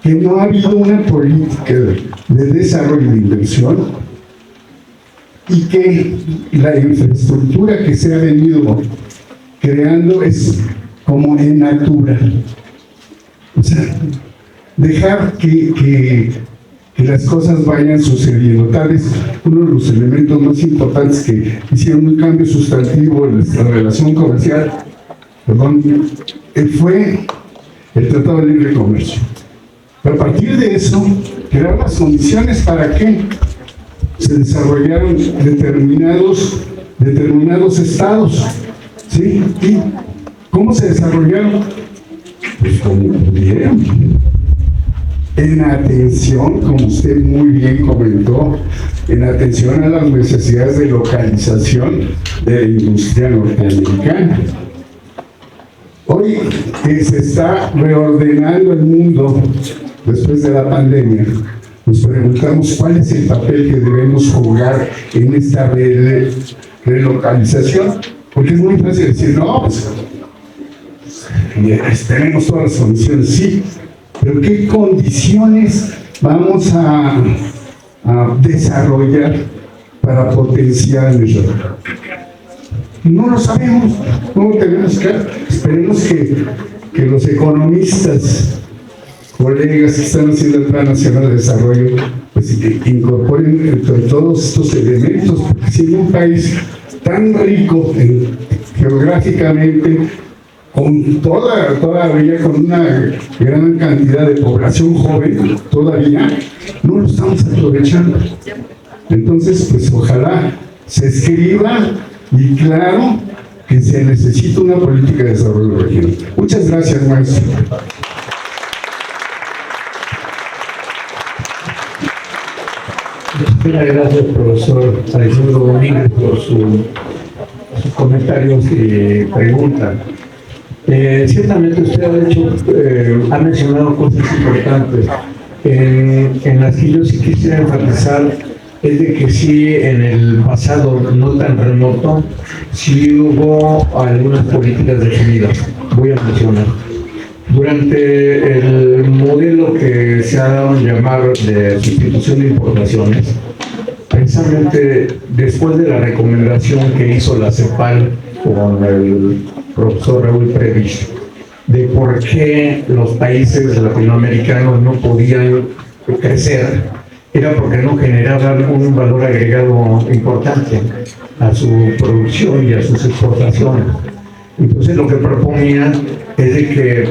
que no ha habido una política de desarrollo de inversión y que la infraestructura que se ha venido creando es como en natura. O sea, dejar que las cosas vayan sucediendo. Tal vez uno de los elementos más importantes que hicieron un cambio sustantivo en nuestra relación comercial, fue el Tratado de Libre Comercio. Pero a partir de eso, crear las condiciones para que se desarrollaron determinados estados. ¿Sí? ¿Y cómo se desarrollaron? Pues como pudieron. En atención, como usted muy bien comentó, en atención a las necesidades de localización de la industria norteamericana. Hoy que se está reordenando el mundo después de la pandemia, nos preguntamos cuál es el papel que debemos jugar en esta relocalización, porque es muy fácil decir, no, pues tenemos todas las condiciones, sí, pero ¿qué condiciones vamos a desarrollar para potenciar el desarrollo? No lo sabemos, no lo tenemos claro. Esperemos que los economistas, colegas que están haciendo el Plan Nacional de Desarrollo, pues incorporen todos estos elementos, porque si en un país tan rico geográficamente, con todavía con una gran cantidad de población joven, todavía no lo estamos aprovechando. Entonces, pues ojalá se escriba y claro que se necesita una política de desarrollo regional. Muchas gracias, maestro. Gracias, profesor Alejandro Domínguez, por sus comentarios y preguntas. Ciertamente usted ha mencionado cosas importantes en las que yo sí quisiera enfatizar. Es de que sí, en el pasado no tan remoto, sí hubo algunas políticas definidas. Voy a mencionar. Durante el modelo que se ha dado en llamar de sustitución de importaciones, precisamente después de la recomendación que hizo la CEPAL con el profesor Raúl Prebisch, de por qué los países latinoamericanos no podían crecer, era porque no generaban un valor agregado importante a su producción y a sus exportaciones. Entonces lo que proponía es de que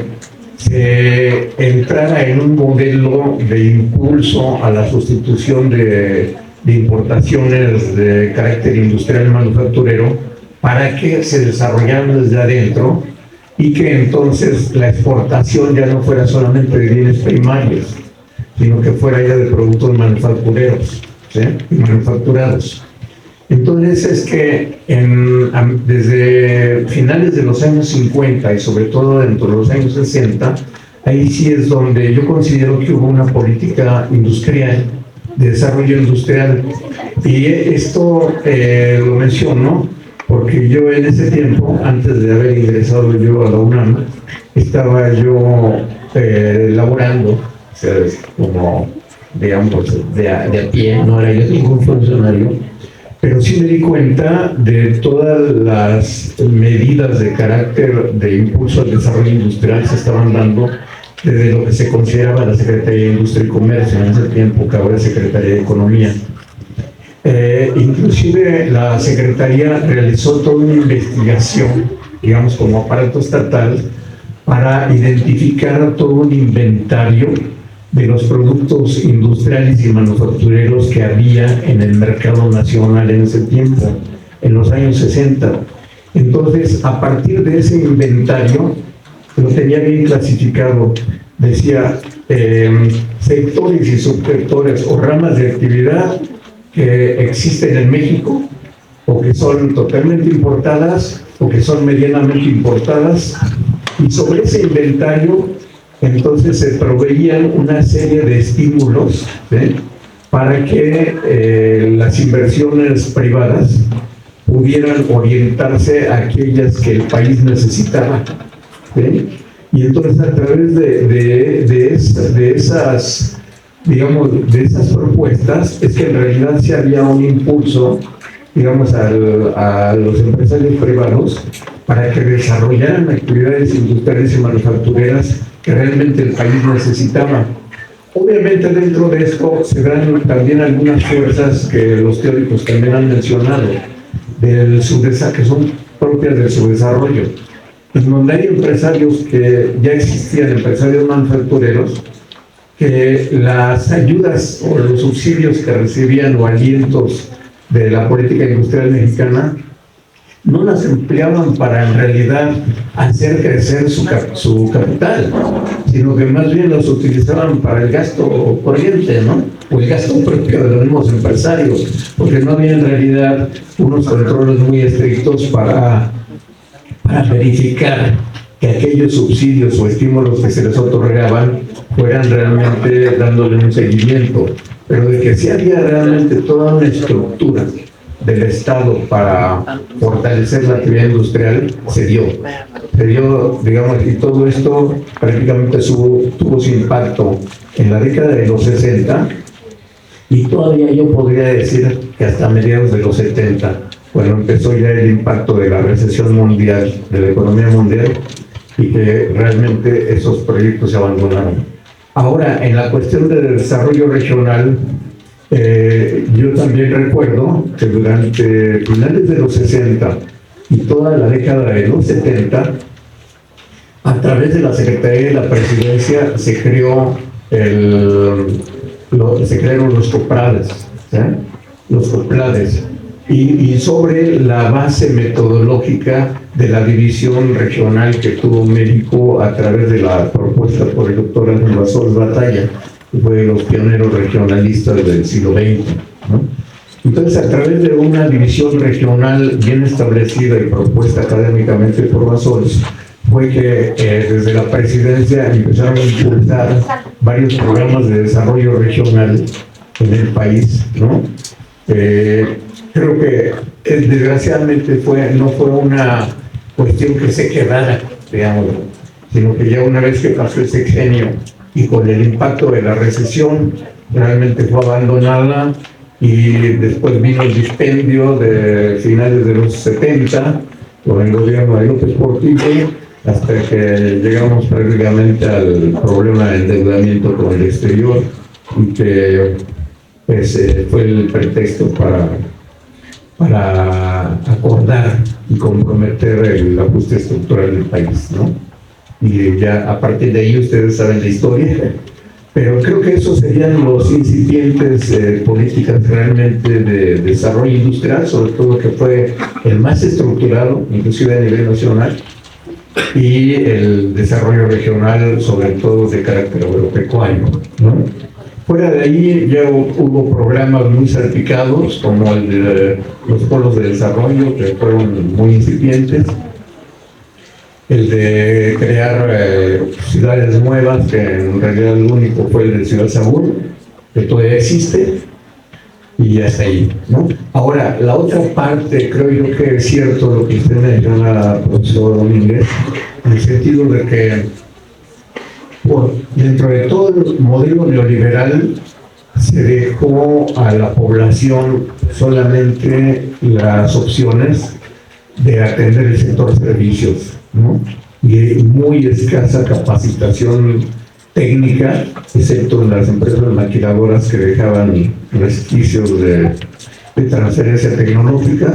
se entrara en un modelo de impulso a la sustitución de importaciones de carácter industrial y manufacturero para que se desarrollaran desde adentro y que entonces la exportación ya no fuera solamente de bienes primarios, sino que fuera ya de productos manufactureros, ¿sí? Y manufacturados. Entonces es que desde finales de los años 50 y sobre todo dentro de los años 60, ahí sí es donde yo considero que hubo una política industrial, de desarrollo industrial. Y esto lo menciono porque yo en ese tiempo, antes de haber ingresado yo a la UNAM, estaba yo laborando, o sea, como, digamos, de a pie, no era yo ningún funcionario, pero sí me di cuenta de todas las medidas de carácter de impulso al desarrollo industrial que se estaban dando desde lo que se consideraba la Secretaría de Industria y Comercio en ese tiempo, que ahora es Secretaría de Economía. Inclusive la Secretaría realizó toda una investigación, digamos, como aparato estatal, para identificar todo un inventario de los productos industriales y manufactureros que había en el mercado nacional en ese tiempo, en los años 60. Entonces, a partir de ese inventario, lo tenía bien clasificado, decía sectores y subsectores o ramas de actividad que existen en México, o que son totalmente importadas, o que son medianamente importadas, Y sobre ese inventario, entonces se proveían una serie de estímulos, ¿sí?, para que las inversiones privadas pudieran orientarse a aquellas que el país necesitaba, ¿sí? Y entonces a través de esas, digamos, de esas propuestas es que en realidad sí había un impulso, digamos, a los empresarios privados para que desarrollaran actividades industriales y manufactureras que realmente el país necesitaba. Obviamente dentro de esto se dan también algunas fuerzas que los teóricos también han mencionado, que son propias del subdesarrollo, en donde hay empresarios que ya existían, empresarios manufactureros, que las ayudas o los subsidios que recibían o alientos de la política industrial mexicana no las empleaban para en realidad hacer crecer su capital, sino que más bien los utilizaban para el gasto corriente, ¿no? O el gasto propio de los mismos empresarios, porque no había en realidad unos controles muy estrictos para verificar que aquellos subsidios o estímulos que se les otorgaban fueran realmente dándole un seguimiento, pero de que sí había realmente toda una estructura del Estado para fortalecer la actividad industrial, se dio, digamos, y todo esto prácticamente tuvo su impacto en la década de los 60 y todavía yo podría decir que hasta mediados de los 70, cuando empezó ya el impacto de la recesión mundial, de la economía mundial, y que realmente esos proyectos se abandonaron. Ahora, en la cuestión del desarrollo regional, yo también recuerdo que durante finales de los 60 y toda la década de los 70, a través de la Secretaría de la Presidencia se crearon los COPRADES, ¿sí?, los COPLADES, y sobre la base metodológica de la división regional que tuvo México a través de la propuesta por el doctor Ángel Bassols Batalla, que fue de los pioneros regionalistas del siglo XX, ¿no? Entonces, a través de una división regional bien establecida y propuesta académicamente por Bassols, fue que desde la presidencia empezaron a impulsar varios programas de desarrollo regional en el país, ¿no? Creo que desgraciadamente no fue una cuestión que se quedara, digamos, sino que ya una vez que pasó el sexenio y con el impacto de la recesión, realmente fue abandonada, y después vino el dispendio de finales de los 70 con el gobierno de López Portillo, hasta que llegamos prácticamente al problema de endeudamiento con el exterior, y que pues, fue el pretexto para acordar y comprometer el ajuste estructural del país, ¿no? Y ya a partir de ahí ustedes saben la historia, pero creo que esos serían los incipientes políticas realmente de desarrollo industrial, sobre todo que fue el más estructurado, inclusive a nivel nacional, y el desarrollo regional, sobre todo de carácter agropecuario, ¿no? Fuera de ahí ya hubo programas muy salpicados, como el de los polos de desarrollo, que fueron muy incipientes, el de crear ciudades nuevas, que en realidad el único fue el de Ciudad Sagún, que todavía existe, y hasta ahí, ¿no? Ahora, la otra parte, creo yo que es cierto lo que usted menciona, profesor Domínguez, en el sentido de que dentro de todo el modelo neoliberal se dejó a la población solamente las opciones de atender el sector servicios, ¿no? Y muy escasa capacitación técnica, excepto en las empresas maquiladoras que dejaban resquicios de transferencia tecnológica,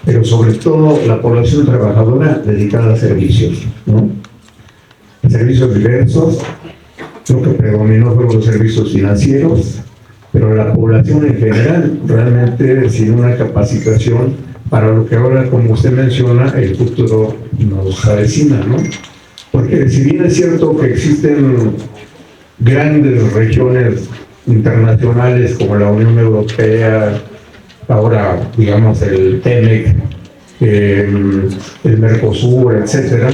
pero sobre todo la población trabajadora dedicada a servicios, ¿no? Servicios diversos. Lo que predominó fueron los servicios financieros, pero la población en general realmente sin una capacitación para lo que ahora, como usted menciona, el futuro nos avecina, ¿no? Porque si bien es cierto que existen grandes regiones internacionales como la Unión Europea, ahora digamos el TEMEC, el Mercosur, etcétera.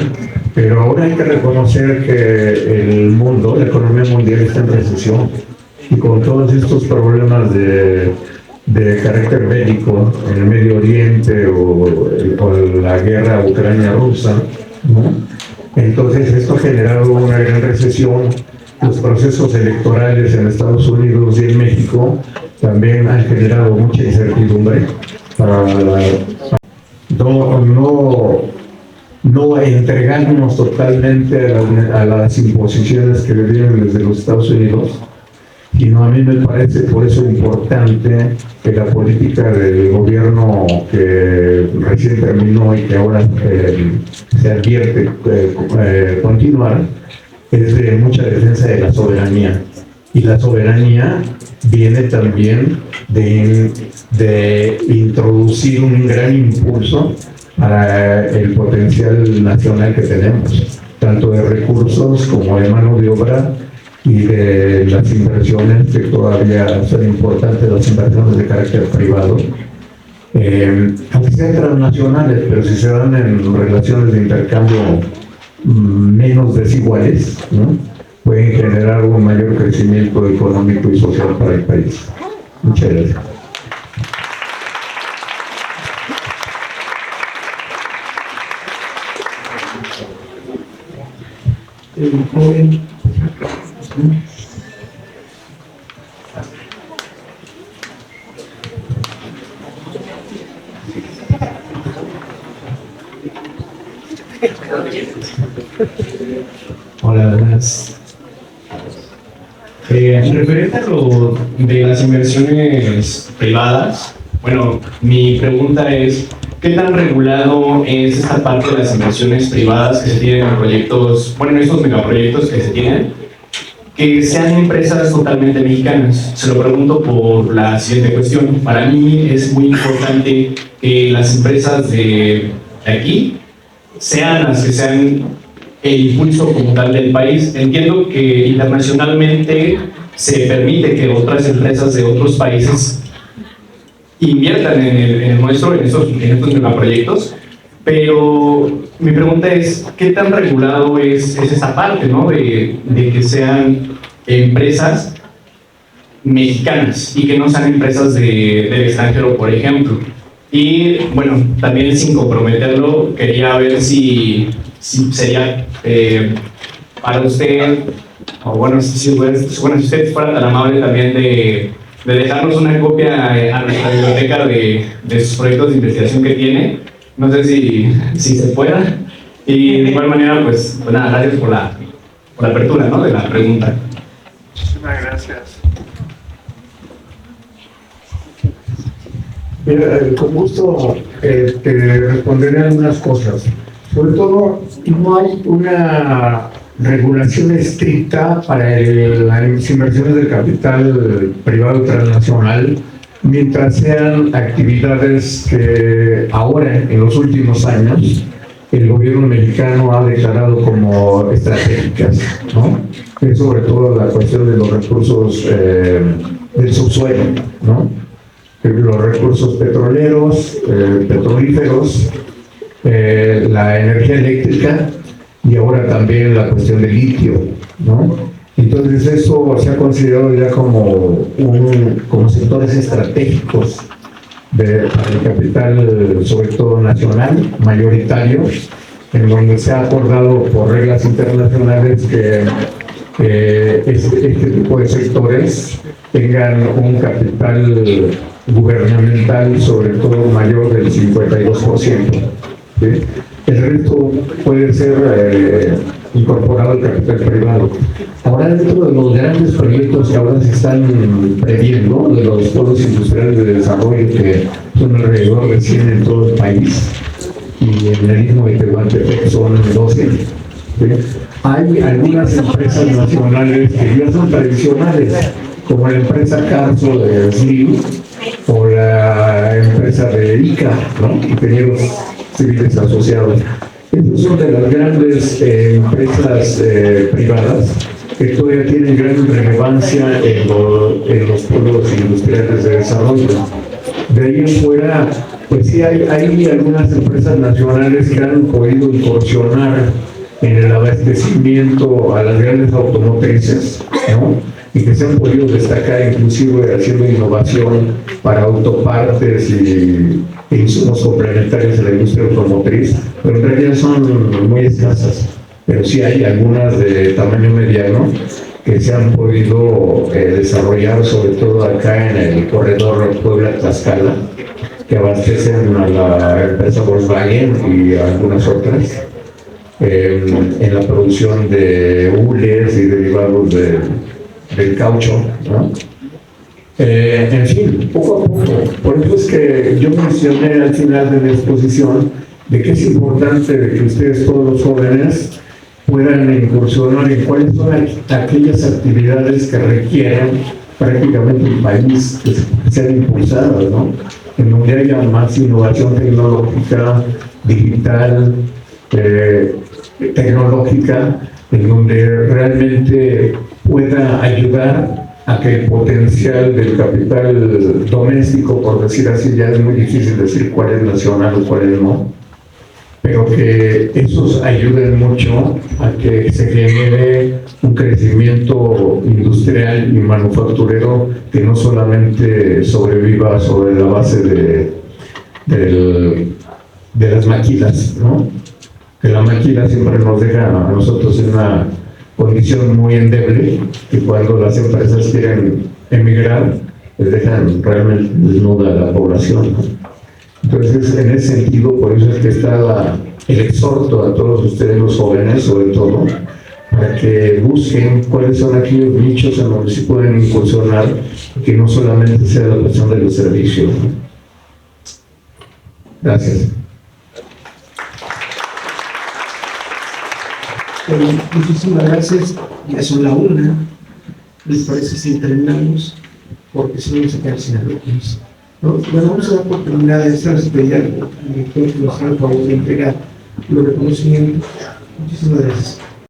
Pero ahora hay que reconocer que el mundo, la economía mundial está en recesión, y con todos estos problemas de carácter bélico en el Medio Oriente o la guerra ucrania-rusa, ¿no? Entonces esto ha generado una gran recesión. Los procesos electorales en Estados Unidos y en México también han generado mucha incertidumbre para no entregarnos totalmente a las imposiciones que vienen desde los Estados Unidos, sino a mí me parece por eso importante que la política del gobierno que recién terminó y que ahora se advierte continuar, es de mucha defensa de la soberanía. Y la soberanía viene también de introducir un gran impulso para el potencial nacional que tenemos, tanto de recursos como de mano de obra y de las inversiones, que todavía son importantes, las inversiones de carácter privado, aunque sean transnacionales, pero si se dan en relaciones de intercambio menos desiguales, ¿no?, pueden generar un mayor crecimiento económico y social para el país. Muchas gracias. El joven. Hola, buenas. Referente a lo de las inversiones privadas, bueno, mi pregunta es, ¿qué tan regulado es esta parte de las inversiones privadas que se tienen en proyectos, bueno, estos megaproyectos que se tienen, que sean empresas totalmente mexicanas? Se lo pregunto por la siguiente cuestión. Para mí es muy importante que las empresas de aquí sean las que sean el impulso como tal del país. Entiendo que internacionalmente se permite que otras empresas de otros países inviertan en el nuestro, en estos megaproyectos, pero mi pregunta es, ¿qué tan regulado es esa parte, ¿no?, de que sean empresas mexicanas y que no sean empresas del extranjero, por ejemplo? Y bueno, también sin comprometerlo, quería ver si sería para usted, o bueno, si usted fuera tan amable también de dejarnos una copia a nuestra biblioteca de sus proyectos de investigación que tiene. No sé si se pueda. Y de igual manera, pues nada, gracias por la apertura, ¿no?, de la pregunta. Muchísimas gracias. Mira, con gusto te responderé algunas cosas. Sobre todo, no hay una regulación estricta para las inversiones de capital privado transnacional, mientras sean actividades que ahora, en los últimos años, el gobierno mexicano ha declarado como estratégicas, ¿no? Es sobre todo la cuestión de los recursos del subsuelo, ¿no?, los recursos petroleros, petrolíferos, la energía eléctrica y ahora también la cuestión del litio, ¿no? Entonces eso se ha considerado ya como sectores estratégicos para el capital, sobre todo nacional, mayoritario, en donde se ha acordado por reglas internacionales que este tipo de sectores tengan un capital gubernamental, sobre todo mayor del 52%. ¿Sí? El resto puede ser incorporado al capital privado. Ahora, dentro de los grandes proyectos que ahora se están previendo, de los polos industriales de desarrollo, que son alrededor de 100 en todo el país, y en el mismo de Tehuantepec son 12, ¿sí?, hay algunas empresas nacionales que ya son tradicionales, como la empresa Carso de Slim o la empresa de ICA, ¿no?, Ingenieros Civiles Asociados. Estas son de las grandes empresas privadas que todavía tienen gran relevancia en los pueblos industriales de desarrollo. De ahí en fuera, pues sí hay algunas empresas nacionales que han podido incursionar en el abastecimiento a las grandes automotrices, ¿no? Y que se han podido destacar inclusive haciendo innovación para autopartes e insumos complementarios de la industria automotriz, pero en realidad son muy escasas. Pero sí hay algunas de tamaño mediano que se han podido desarrollar, sobre todo acá en el corredor Puebla-Tlaxcala, que abastecen a la empresa Volkswagen y a algunas otras en la producción de hules y derivados del caucho, ¿no? En fin, poco a poco. Por eso es que yo mencioné al final de la exposición de que es importante de que ustedes, todos los jóvenes, puedan incursionar en cuáles son aquellas actividades que requieren prácticamente el país que sean impulsadas, ¿no? En donde haya más innovación tecnológica, digital, tecnológica, en donde realmente pueda ayudar a que el potencial del capital doméstico, por decir así, ya es muy difícil decir cuál es nacional o cuál es no, pero que esos ayuden mucho a que se genere un crecimiento industrial y manufacturero que no solamente sobreviva sobre la base de las maquilas, ¿no? Que la maquila siempre nos deja a nosotros en una condición muy endeble, que cuando las empresas quieren emigrar, les dejan realmente desnuda a la población, ¿no? Entonces, en ese sentido, por eso es que está el exhorto a todos ustedes, los jóvenes, sobre todo, para que busquen cuáles son aquellos nichos en donde se pueden incursionar, que no solamente sea la cuestión de los servicios, ¿no? Gracias. Bueno, muchísimas gracias. Ya son la 1. ¿Les parece si terminamos? Porque si no, nos quedan sin alumnos, ¿no? Bueno, vamos a dar por terminada esta despedida al director que nos haga el favor de entregar los reconocimientos. Muchísimas gracias.